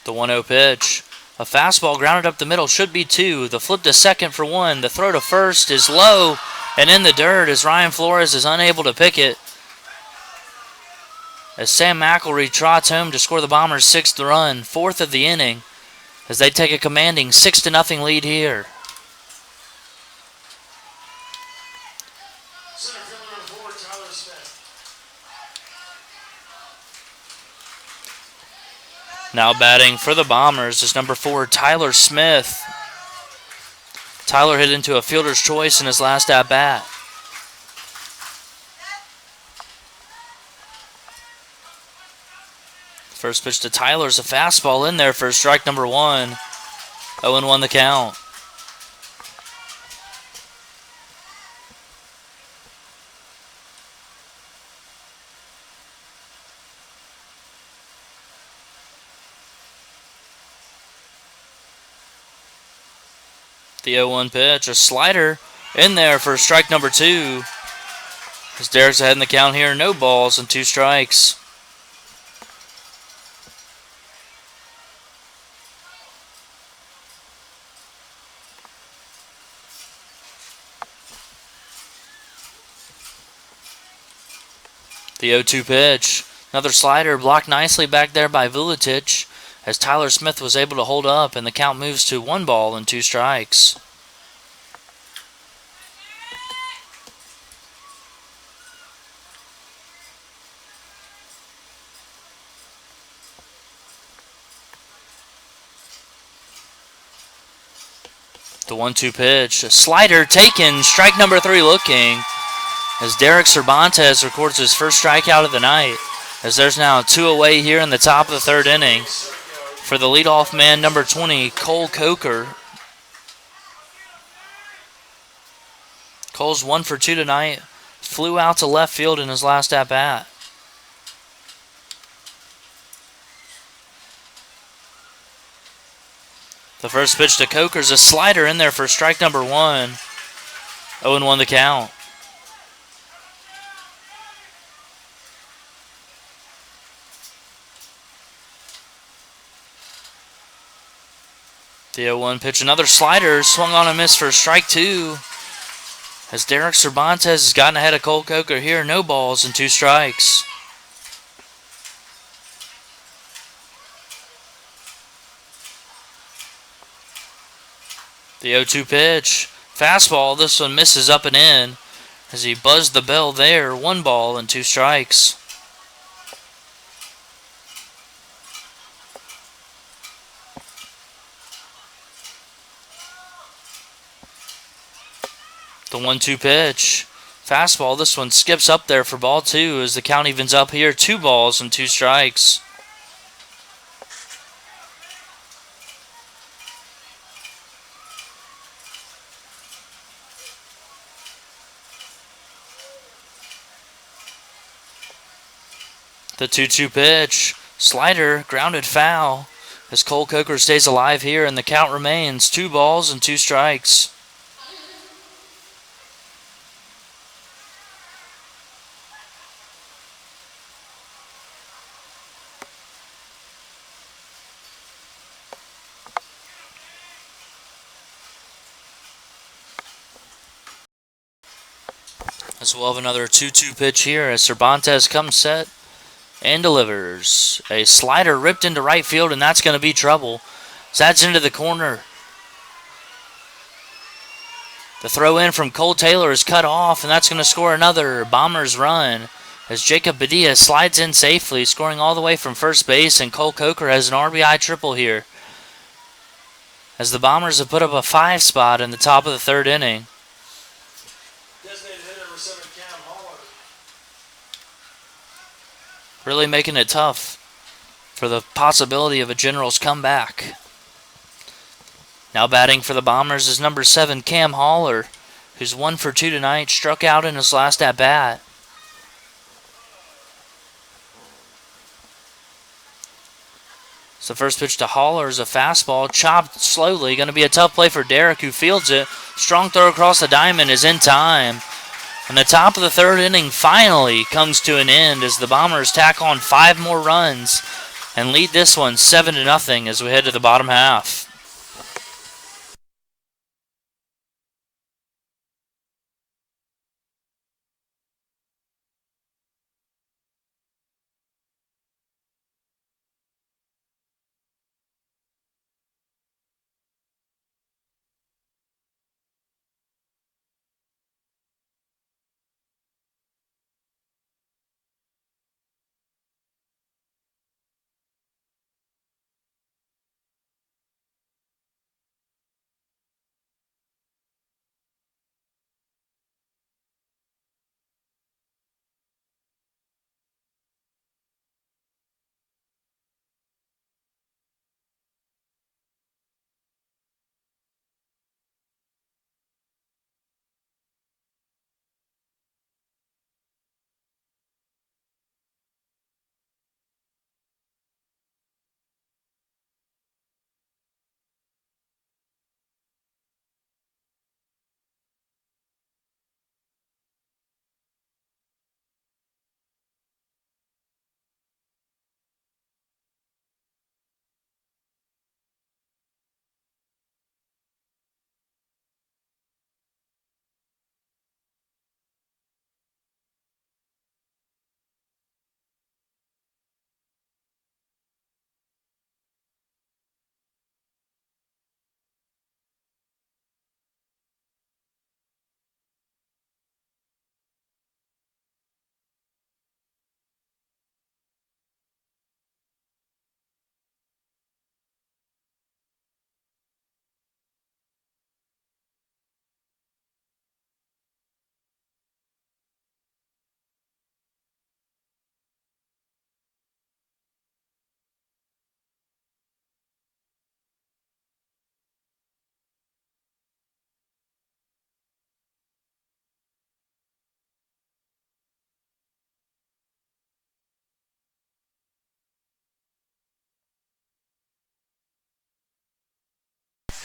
The 1-0 pitch. A fastball grounded up the middle. Should be 2. The flip to second for 1. The throw to first is low and in the dirt as Ryan Flores is unable to pick it. As Sam Mcilroy trots home to score the Bombers' 6th run, 4th of the inning, as they take a commanding 6-0 lead here. Center fielder number 4, Tyler Smith. Now batting for the Bombers is number 4, Tyler Smith. Tyler hit into a fielder's choice in his last at-bat. First pitch to Tyler's a fastball in there for strike number 1. 0-1 the count. The 0-1 pitch, a slider in there for strike number 2. As Derek's ahead in the count here, no balls and 2 strikes. The 0-2 pitch, another slider blocked nicely back there by Vuletic, as Tyler Smith was able to hold up, and the count moves to 1 ball and 2 strikes. The 1-2 pitch. A slider taken. Strike number 3 looking. As Derek Cervantes records his first strikeout of the night. As there's now 2 away here in the top of the 3rd inning for the leadoff man, number 20, Cole Coker. Cole's 1 for 2 tonight. Flew out to left field in his last at-bat. The first pitch to Coker's a slider in there for strike number 1. 0-1 the count. The 0-1 pitch, another slider, swung on and missed for strike 2. As Derek Cervantes has gotten ahead of Colt Coker here, no balls and 2 strikes. The 0-2 pitch, fastball, this one misses up and in as he buzzed the bell there, 1 ball and 2 strikes. The 1-2 pitch. Fastball, this one skips up there for ball 2 as the count evens up here. 2 balls and 2 strikes. The 2-2 pitch. Slider, grounded foul as Cole Coker stays alive here and the count remains 2 balls and 2 strikes. As we'll have another 2-2 pitch here as Cervantes comes set and delivers. A slider ripped into right field, and that's going to be trouble. So that's into the corner. The throw in from Colt Taylor is cut off, and that's going to score another Bombers run as Jacob Padilla slides in safely, scoring all the way from first base, and Cole Coker has an RBI triple here as the Bombers have put up a 5 spot in the top of the 3rd inning. Really making it tough for the possibility of a Generals comeback. Now batting for the Bombers is number 7, Cam Haller, who's 1 for 2 tonight, struck out in his last at-bat. So the first pitch to Haller is a fastball, chopped slowly. Going to be a tough play for Derek, who fields it. Strong throw across the diamond is in time. And the top of the 3rd inning finally comes to an end as the Bombers tack on 5 more runs and lead this one 7-0 as we head to the bottom half.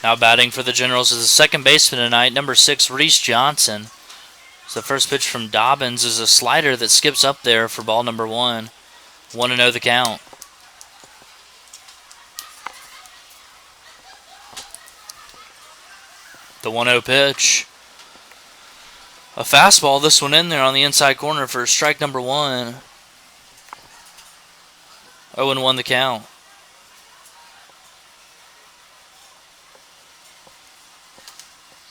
Now batting for the Generals is the second baseman tonight, number 6, Reese Johnson. So the first pitch from Dobbins is a slider that skips up there for ball number 1. 1-0 the count. The 1-0 pitch. A fastball, this one in there on the inside corner for strike number 1. 0-1 the count.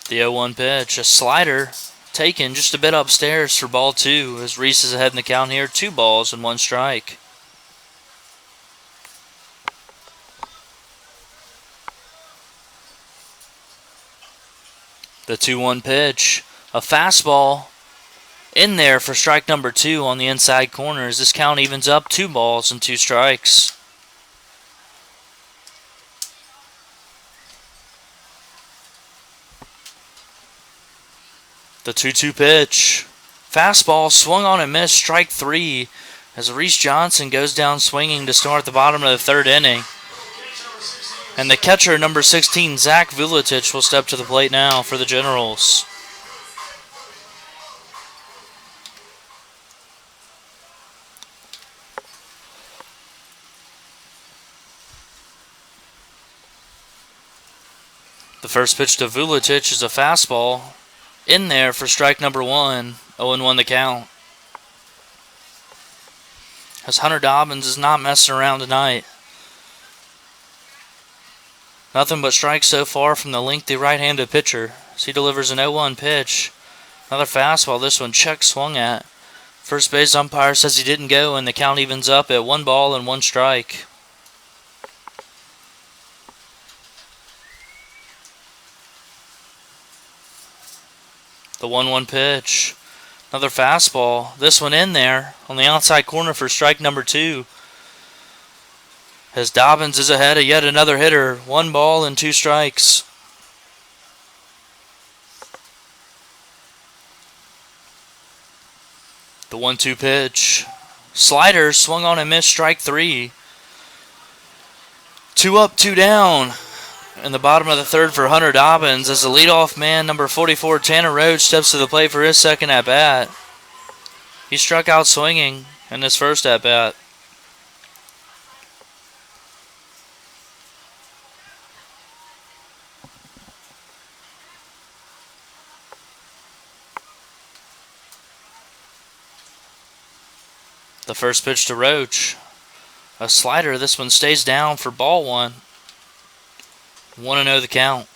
The 0-1 pitch, a slider taken just a bit upstairs for ball 2 as Reese is ahead in the count here. 2 balls and 1 strike. The 2-1 pitch, a fastball in there for strike number 2 on the inside corner as this count evens up. 2 balls and 2 strikes. The 2-2 pitch. Fastball swung on and missed, strike 3 as Reese Johnson goes down swinging to start the bottom of the 3rd inning. And the catcher, number 16, Zach Vuletich, will step to the plate now for the Generals. The first pitch to Vuletich is a fastball in there for strike number 1. 0-1 the count. As Hunter Dobbins is not messing around tonight. Nothing but strikes so far from the lengthy right-handed pitcher. As he delivers an 0-1 pitch. Another fastball, this one check swung at. First base umpire says he didn't go, and the count evens up at 1 ball and 1 strike. The 1-1 pitch. Another fastball. This one in there on the outside corner for strike number 2. As Dobbins is ahead of yet another hitter. 1 ball and 2 strikes. The 1-2 pitch. Slider swung on and missed, strike 3. 2 up, 2 down. In the bottom of the 3rd for Hunter Dobbins as the leadoff man, number 44, Tanner Rhodes, steps to the plate for his second at-bat. He struck out swinging in his first at-bat. The first pitch to Roach. A slider, this one stays down for ball 1. 1-0 the count.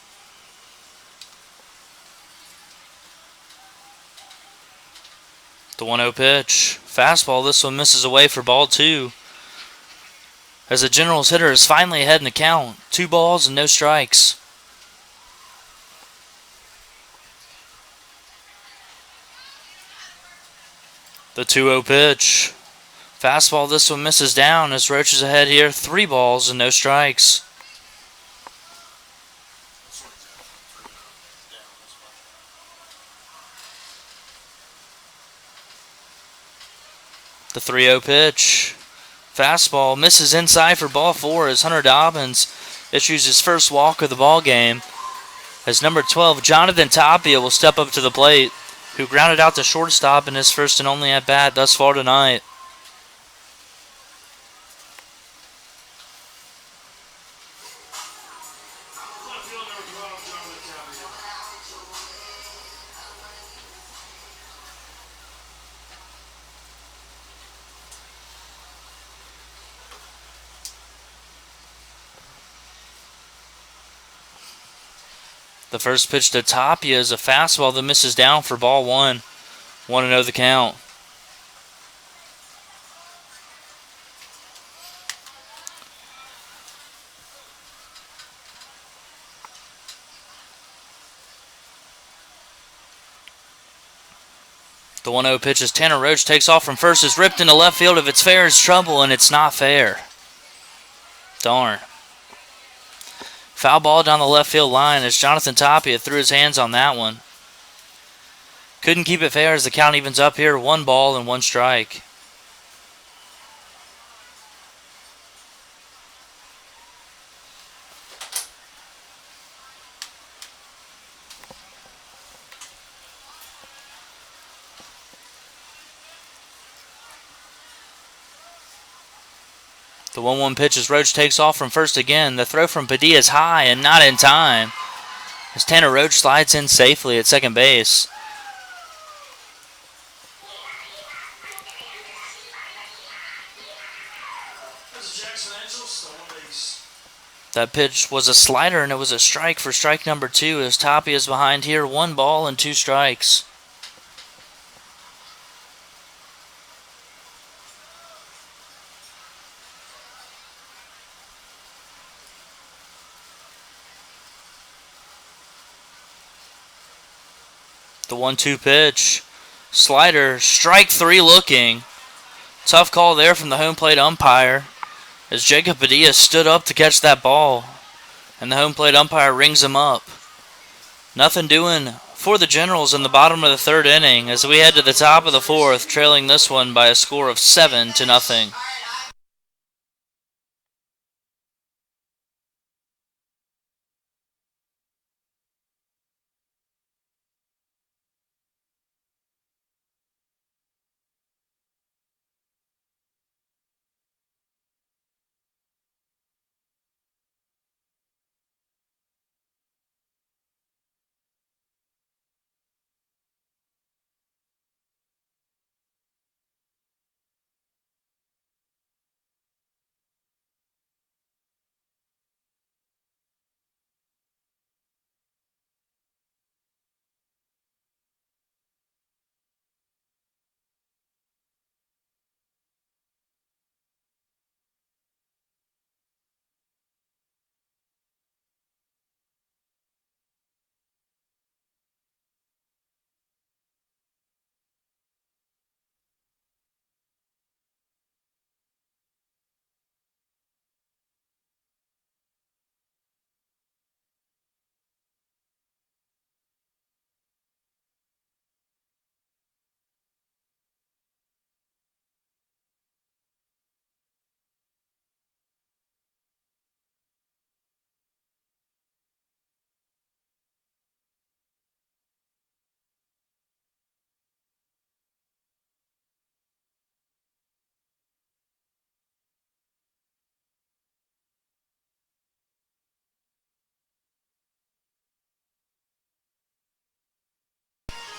The 1-0 pitch. Fastball, this one misses away for ball 2. As the Generals hitter is finally ahead in the count. 2 balls and no strikes. The 2-0 pitch. Fastball, this one misses down as Roach is ahead here. 3 balls and no strikes. The 3-0 pitch. Fastball misses inside for ball 4 as Hunter Dobbins issues his first walk of the ball game. As number 12, Jonathan Tapia, will step up to the plate, who grounded out to shortstop in his first and only at bat thus far tonight. The first pitch to Tapia is a fastball that misses down for ball 1. 1-0 the count. The 1-0 pitch as Tanner Roach takes off from first, is ripped into left field. If it's fair, it's trouble, and it's not fair. Darn. Foul ball down the left field line as Jonathan Tapia threw his hands on that one. Couldn't keep it fair as the count evens up here. 1 ball and 1 strike. The 1-1 pitch as Roach takes off from first again. The throw from Padilla is high and not in time, as Tanner Roach slides in safely at second base. That pitch was a slider, and it was a strike for strike number 2, as Tapia is behind here. 1 ball and 2 strikes. The 1-2 pitch. Slider, strike 3 looking. Tough call there from the home plate umpire, as Jacob Padilla stood up to catch that ball, and the home plate umpire rings him up. Nothing doing for the Generals in the bottom of the 3rd inning, as we head to the top of the 4th, trailing this one by a score of 7-0.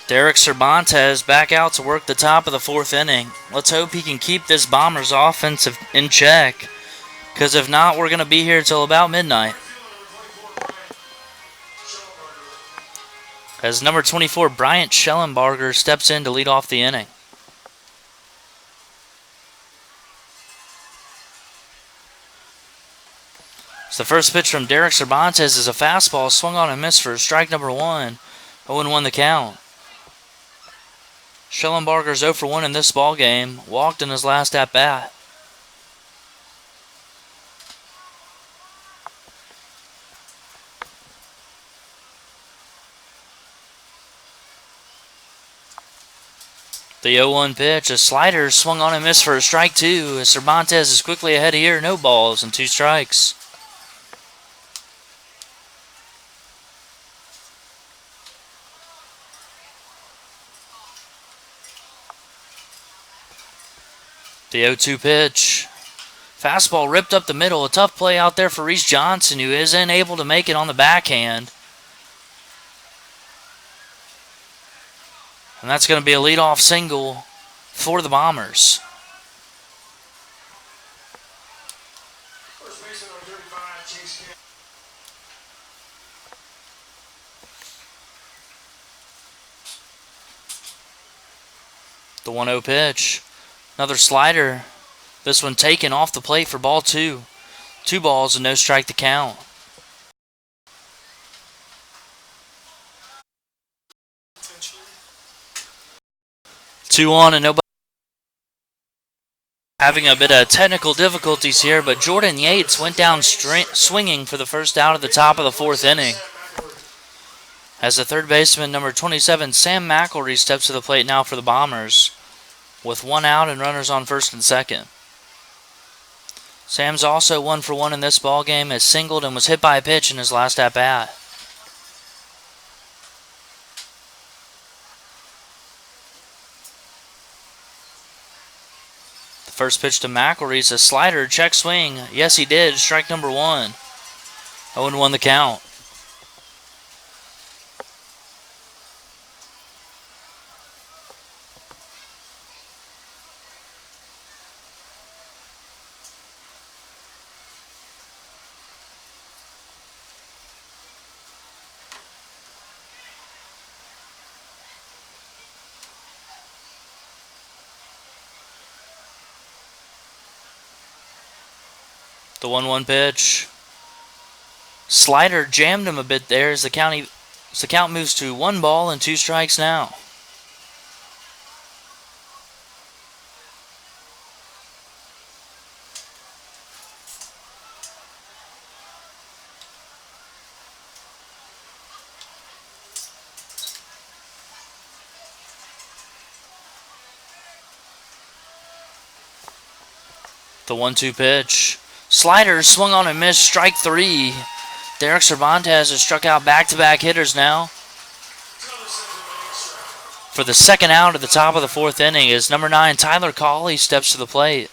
Derek Cervantes back out to work the top of the 4th inning. Let's hope he can keep this Bombers offense in check, because if not, we're going to be here till about midnight. As number 24, Bryant Shellenberger, steps in to lead off the inning. So the first pitch from Derek Cervantes is a fastball swung on and missed for strike number 1. 0-1 the count. Schellenbarger's 0 for 1 in this ball game. Walked in his last at bat. The 0-1 pitch, a slider swung on and missed for a strike 2, as Cervantes is quickly ahead here. No balls and 2 strikes. The 0-2 pitch. Fastball ripped up the middle. A tough play out there for Reese Johnson, who is unable to make it on the backhand. And that's going to be a leadoff single for the Bombers. The 1-0 pitch. Another slider. This one taken off the plate for ball 2. 2 balls and no strike to count. Two on and nobody. Having a bit of technical difficulties here, but Jordan Yates went down swinging for the first out at the top of the 4th inning. As the third baseman, number 27, Sam Mcilroy, steps to the plate now for the Bombers, with 1 out and runners on first and second. Sam's also 1 for 1 in this ball game, has singled and was hit by a pitch in his last at bat. First pitch to Mcilroy, a slider, check swing. Yes, he did. Strike number 1. 0-1 the count. The 1-1 pitch. Slider jammed him a bit there as the count moves to 1 ball and 2 strikes now. The 1-2 pitch. Slider swung on and missed. Strike 3. Derek Cervantes has struck out back-to-back hitters now. For the second out at the top of the 4th inning is number 9, Tyler Cawley, steps to the plate.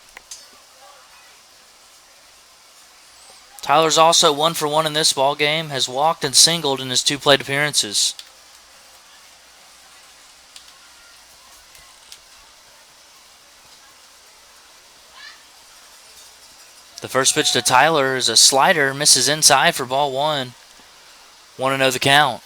Tyler's also 1 for 1 in this ball game, has walked and singled in his 2 plate appearances. The first pitch to Tyler is a slider, misses inside for ball 1. 1-0 the count.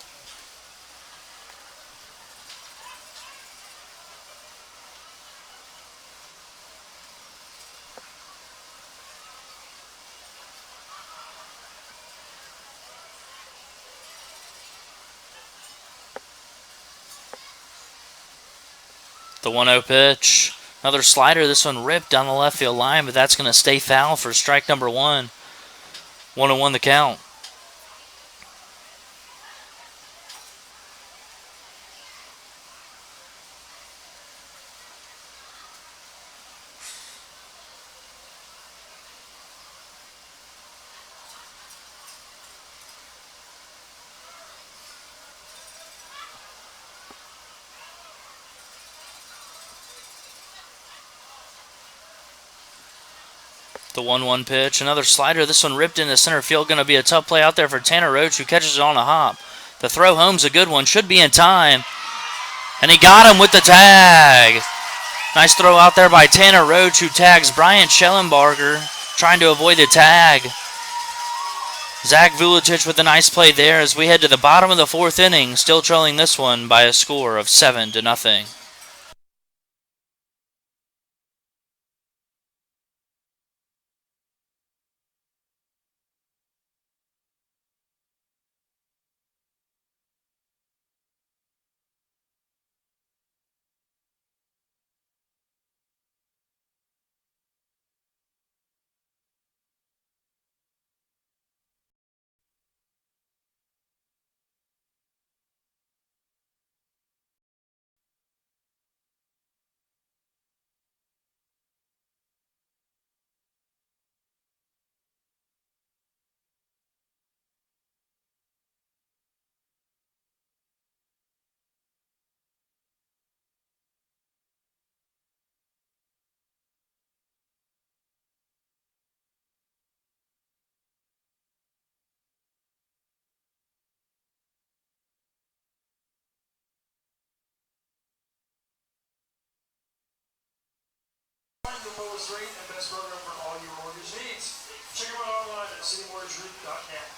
The 1-0 pitch. Another slider. This one ripped down the left field line, but that's going to stay foul for strike number 1. 1-1 the count. The 1-1 pitch. Another slider. This one ripped into center field. Going to be a tough play out there for Tanner Roach, who catches it on a hop. The throw home's a good one. Should be in time. And he got him with the tag. Nice throw out there by Tanner Roach, who tags Bryant Shellenberger, trying to avoid the tag. Zach Vuletic with a nice play there as we head to the bottom of the 4th inning, still trailing this one by a score of 7-0. The lowest rate and best program for all your mortgage needs. Check them out online at citymortgagegroup.net.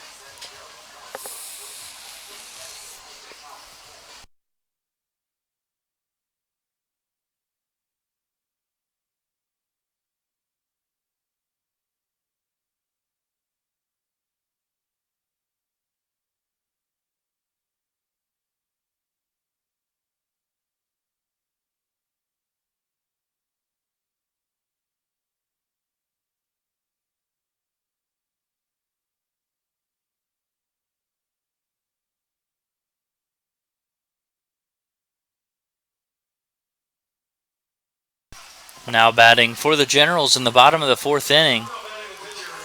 Now batting for the Generals in the bottom of the 4th inning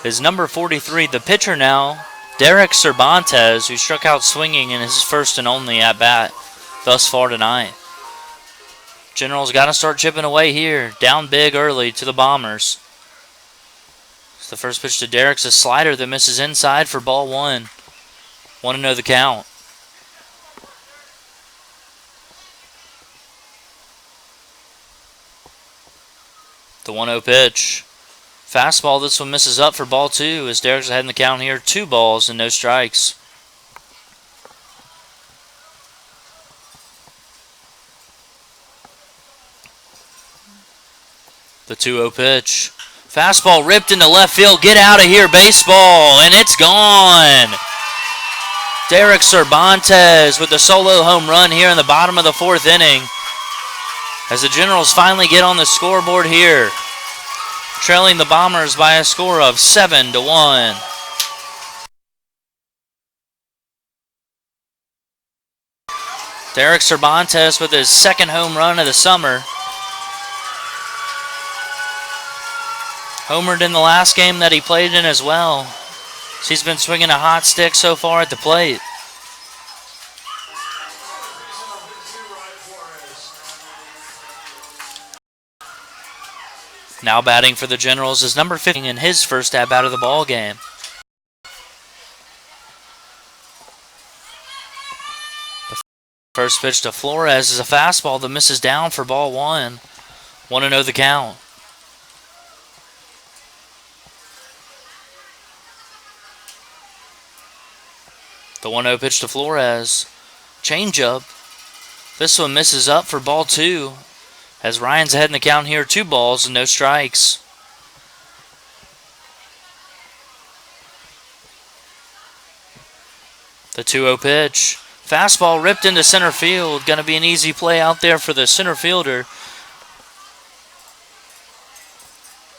is number 43, the pitcher now, Derek Cervantes, who struck out swinging in his first and only at-bat thus far tonight. Generals got to start chipping away here. Down big early to the Bombers. It's the first pitch to Derek's a slider that misses inside for ball one. 1-0 the count. The 1-0 pitch. Fastball, this one misses up for ball two as Derek's ahead in the count here. 2 balls and no strikes. The 2-0 pitch. Fastball ripped into left field. Get out of here, baseball, and it's gone. Derek Cervantes with a solo home run here in the bottom of the 4th inning as the Generals finally get on the scoreboard here, trailing the Bombers by a score of 7-1. Derek Cervantes with his 2nd home run of the summer. Homered in the last game that he played in as well. He's been swinging a hot stick so far at the plate. Now batting for the Generals is number 15 in his first at-bat of the ball game. The first pitch to Flores is a fastball that misses down for ball one. 1-0 the count. The 1-0 pitch to Flores. Changeup. This one misses up for ball two as Ryan's ahead in the count here. 2 balls and no strikes. The 2-0 pitch. Fastball ripped into center field. Going to be an easy play out there for the center fielder,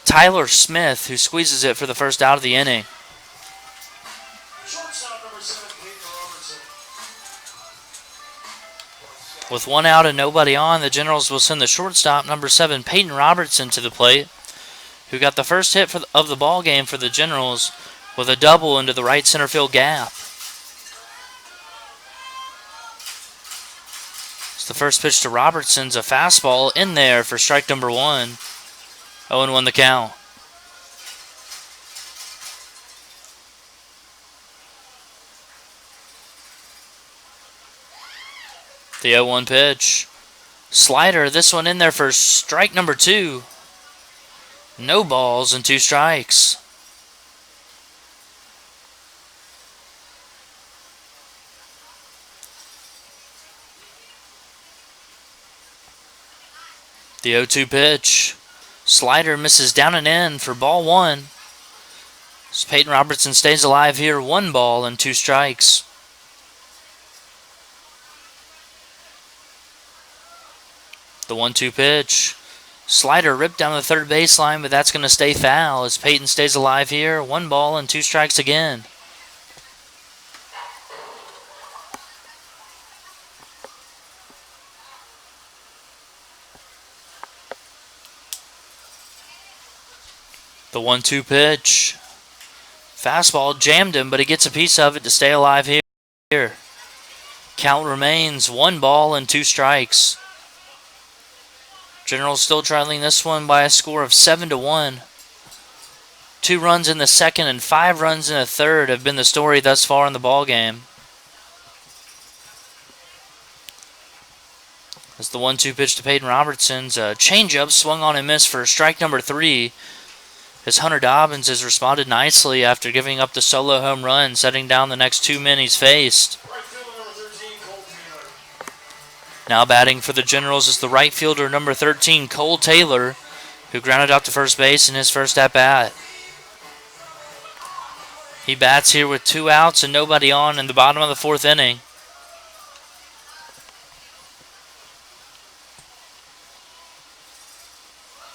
Tyler Smith, who squeezes it for the first out of the inning. With 1 out and nobody on, the Generals will send the shortstop, number 7, Peyton Robertson, to the plate, who got the first hit of the ball game for the Generals with a double into the right center field gap. It's the first pitch to Robertson's a fastball in there for strike number 1. 0-1 the count. The 0-1 pitch. Slider, this one in there for strike number 2. No balls and 2 strikes. The 0-2 pitch. Slider misses down and in for ball 1. As Peyton Robertson stays alive here. 1 ball and 2 strikes. The 1-2 pitch. Slider ripped down the third baseline, but that's going to stay foul as Peyton stays alive here. 1 ball and 2 strikes again. The 1-2 pitch. Fastball jammed him, but he gets a piece of it to stay alive here. Count remains 1 ball and 2 strikes. Generals still trailing this one by a score of 7-1. 2 runs in the second and 5 runs in the third have been the story thus far in the ball game. As the 1-2 pitch to Peyton Robertson's a changeup swung on and missed for strike number 3. As Hunter Dobbins has responded nicely after giving up the solo home run, setting down the next 2 men he's faced. Now batting for the Generals is the right fielder, number 13, Colt Taylor, who grounded out to first base in his first at-bat. He bats here with 2 outs and nobody on in the bottom of the 4th inning.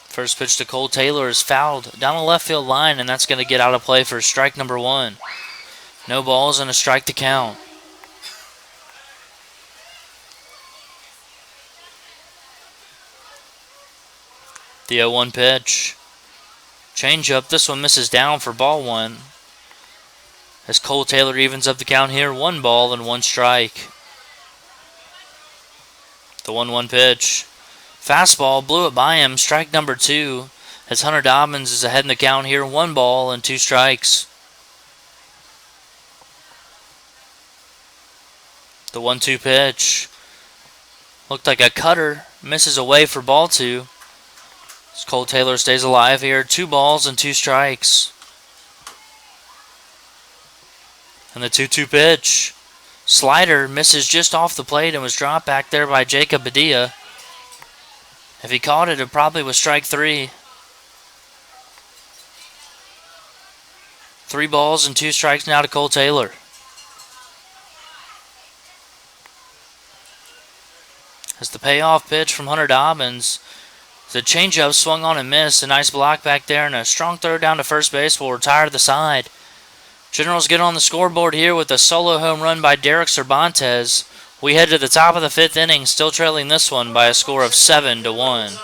First pitch to Colt Taylor is fouled down the left field line, and that's going to get out of play for strike number 1. No balls and a strike to count. The 0-1 pitch. Changeup, this one misses down for ball 1. As Colt Taylor evens up the count here, 1 ball and 1 strike. The 1-1 pitch. Fastball blew it by him. Strike number 2. As Hunter Dobbins is ahead in the count here. 1 ball and 2 strikes. The 1-2 pitch. Looked like a cutter. Misses away for ball 2. As Colt Taylor stays alive here. 2 balls and 2 strikes. And the 2-2 pitch. Slider misses just off the plate and was dropped back there by Jacob Padilla. If he caught it, it probably was strike 3. 3 balls and 2 strikes now to Colt Taylor. As the payoff pitch from Hunter Dobbins, the changeup swung on and missed. A nice block back there and a strong throw down to first base will retire to the side. Generals get on the scoreboard here with a solo home run by Derek Cervantes. We head to the top of the 5th inning, still trailing this one by a score of 7-1.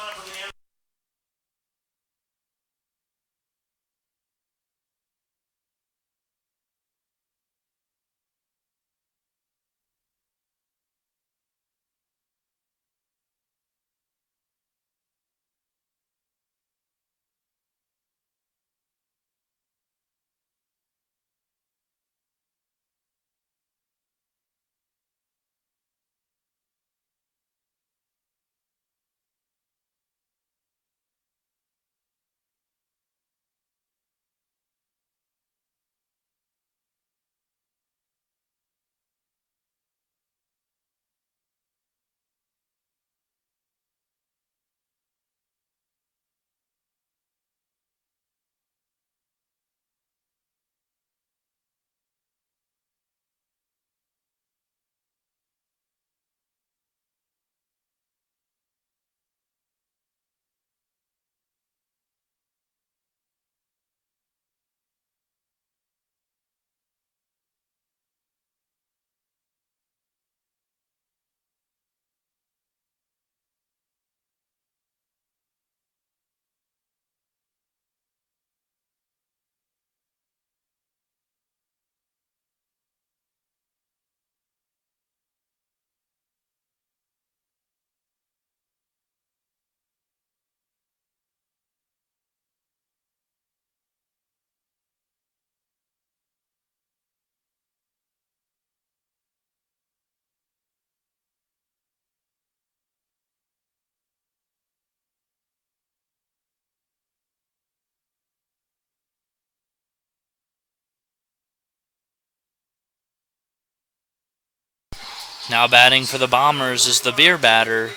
Now batting for the Bombers is the beer batter,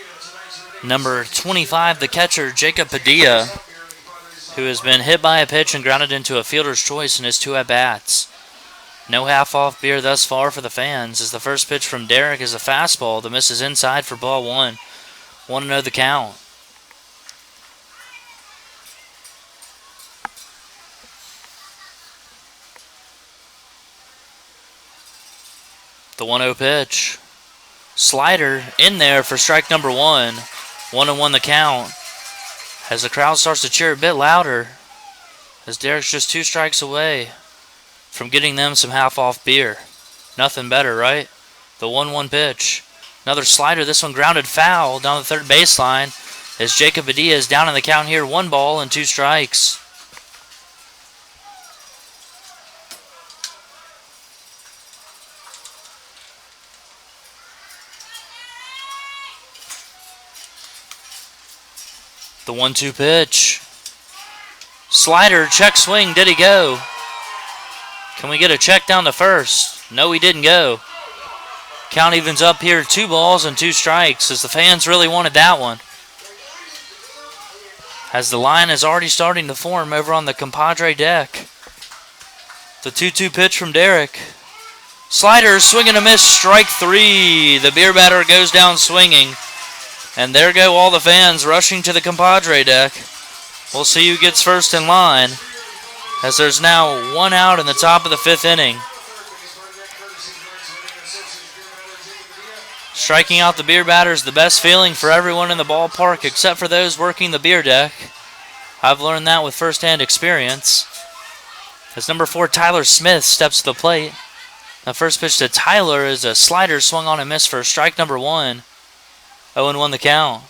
number 25, the catcher, Jacob Padilla, who has been hit by a pitch and grounded into a fielder's choice in his 2 at-bats. No half-off beer thus far for the fans, as the first pitch from Derek is a fastball that misses inside for ball 1. 1-0 the count. The 1-0 pitch. Slider in there for strike number 1. 1-1 the count. As the crowd starts to cheer a bit louder, as Derek's just 2 strikes away from getting them some half-off beer. Nothing better, right? The 1-1 pitch. Another slider, this one grounded foul down the third baseline, as Jacob Padilla is down in the count here. 1 ball and 2 strikes. The 1-2 pitch. Slider, check swing, did he go? Can we get a check down to first? No, he didn't go. Count evens up here, 2 balls and 2 strikes, as the fans really wanted that one. As the line is already starting to form over on the compadre deck. The 2-2 pitch from Derek. Slider, swing and a miss, strike 3. The beer batter goes down swinging. And there go all the fans rushing to the compadre deck. We'll see who gets first in line, as there's now 1 out in the top of the 5th inning. Striking out the beer batter is the best feeling for everyone in the ballpark except for those working the beer deck. I've learned that with first-hand experience. As number 4, Tyler Smith, steps to the plate. The first pitch to Tyler is a slider swung on and missed for strike number 1. 0-1 the count.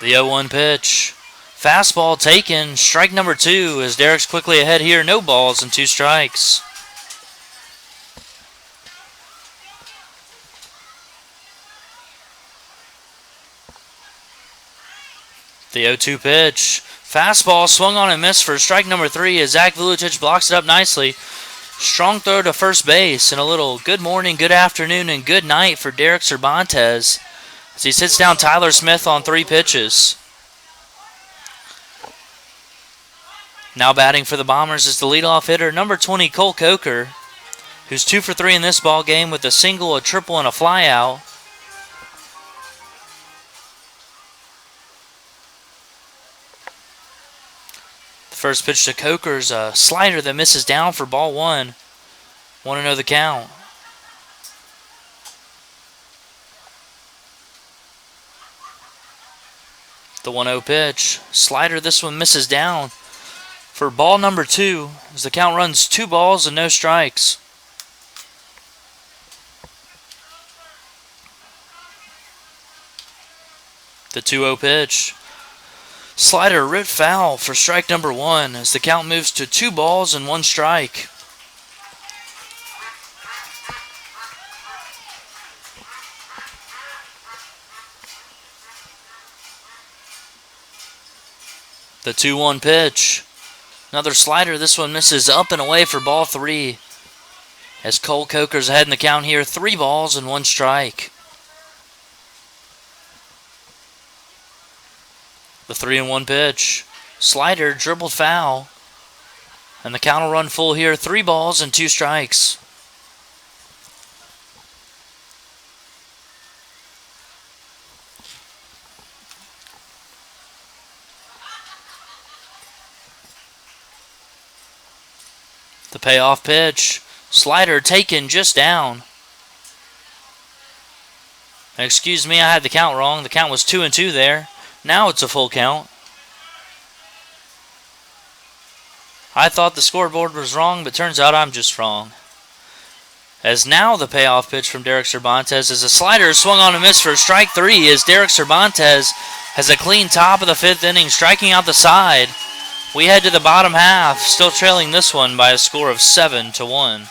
The 0-1 pitch. Fastball taken. Strike number 2 as Derek's quickly ahead here. No balls and 2 strikes. The 0-2 pitch. Fastball swung on and missed for strike number 3 as Zach Vuletic blocks it up nicely. Strong throw to first base and a little good morning, good afternoon, and good night for Derek Cervantes as he sits down Tyler Smith on 3 pitches. Now batting for the Bombers is the leadoff hitter, number 20, Colt Taylor, who's 2 for 3 in this ball game with a single, a triple, and a flyout. The first pitch to Coker's a slider that misses down for ball 1. 1-0 the count. The 1-0 pitch. Slider, this one misses down for ball number 2 as the count runs 2 balls and no strikes. The 2-0 pitch. Slider ripped foul for strike number 1 as the count moves to 2 balls and 1 strike. The 2-1 pitch. Another slider. This one misses up and away for ball 3 as Cole Coker's ahead in the count here. 3 balls and 1 strike. The 3-1 pitch. Slider dribbled foul. And the count will run full here. 3 balls and 2 strikes. The payoff pitch. Slider taken just down. Excuse me, I had the count wrong. The count was 2-2 there. Now it's a full count. I thought the scoreboard was wrong, but turns out I'm just wrong. As now the payoff pitch from Derek Cervantes is a slider swung on and missed for strike 3 as Derek Cervantes has a clean top of the 5th inning, striking out the side. We head to the bottom half, still trailing this one by a score of 7-1.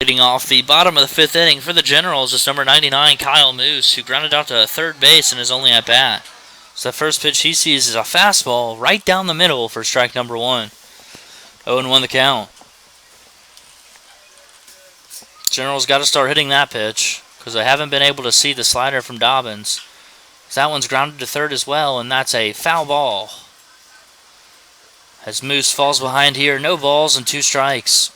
Leading off the bottom of the 5th inning for the Generals is number 99, Kyle Moose, who grounded out to third base in his only at bat. So the first pitch he sees is a fastball right down the middle for strike number 1. 0-1 the count. Generals got to start hitting that pitch because they haven't been able to see the slider from Dobbins. So that one's grounded to third as well, and that's a foul ball. As Moose falls behind here, no balls and 2 strikes.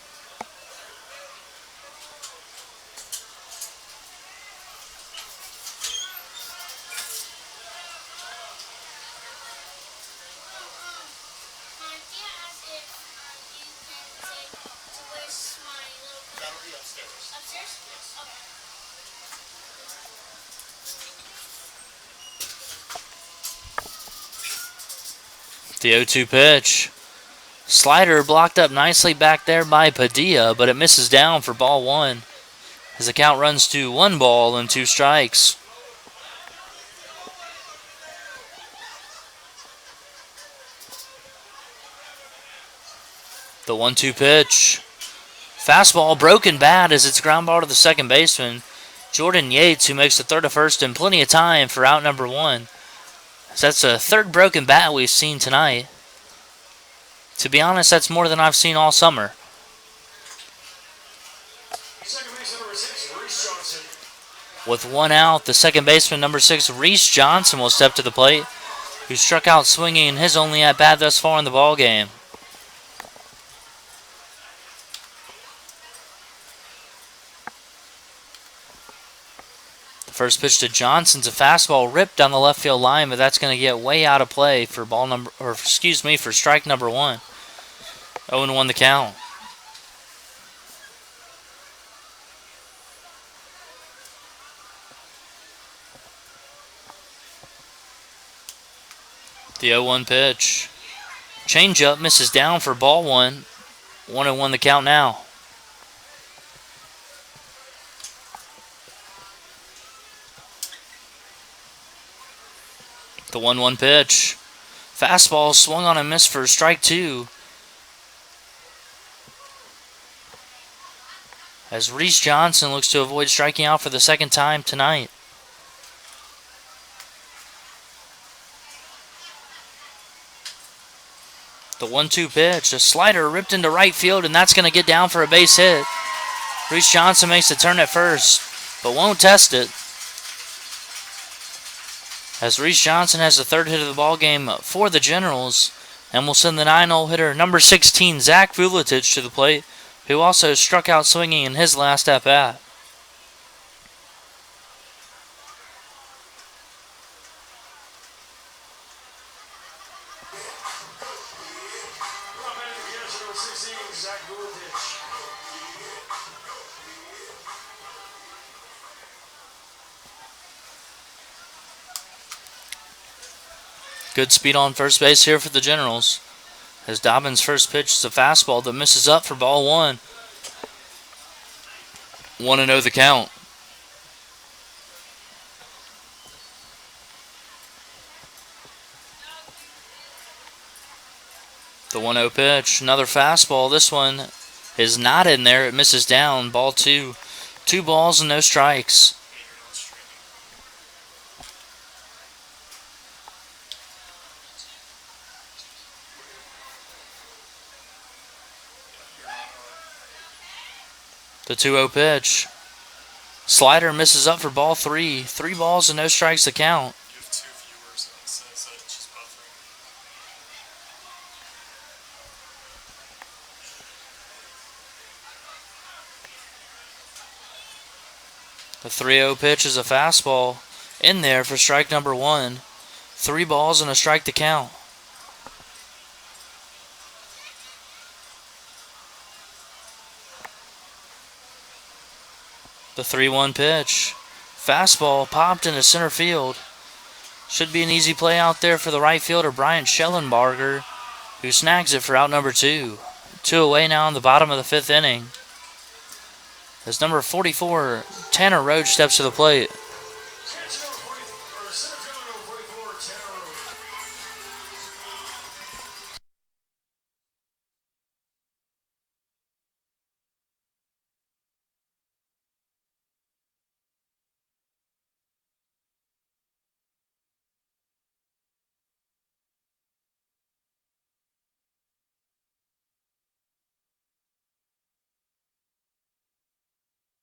The 0-2 pitch. Slider blocked up nicely back there by Padilla, but it misses down for ball one as the count runs to 1 ball and 2 strikes. The 1-2 pitch. Fastball broken bad as it's ground ball to the second baseman, Jordan Yates, who makes the third to first in plenty of time for out number 1. So that's the third broken bat we've seen tonight. To be honest, that's more than I've seen all summer. With 1 out, the second baseman, number 6, Reese Johnson, will step to the plate, who struck out swinging in his only at-bat thus far in the ballgame. The first pitch to Johnson's a fastball ripped down the left field line, but that's going to get way out of play for for strike number 1. 0-1 the count. The 0-1 pitch. Changeup misses down for ball 1. 1-1 the count now. The 1-1 pitch. Fastball swung on and missed for strike 2. As Reese Johnson looks to avoid striking out for the second time tonight. The 1-2 pitch. A slider ripped into right field, and that's going to get down for a base hit. Reese Johnson makes the turn at first, but won't test it. As Reese Johnson has the third hit of the ball game for the Generals, and will send the 9-hole hitter number 16, Zach Vuletich, to the plate, who also struck out swinging in his last at-bat. Good speed on first base here for the Generals. As Dobbins' first pitch is a fastball that misses up for ball 1. 1-0 the count. The 1-0 pitch, another fastball. This one is not in there. It misses down. Ball 2. 2 balls and no strikes. The 2-0 pitch. Slider misses up for ball 3. 3 balls and no strikes to count. You have 2 viewers and it says that she's buffering. The 3-0 pitch is a fastball in there for strike number 1. 3 balls and a strike to count. The 3-1 pitch. Fastball popped into center field. Should be an easy play out there for the right fielder, Bryant Shellenberger, who snags it for out number 2. 2 away now in the bottom of the 5th inning. As number 44, Tanner Roach, steps to the plate.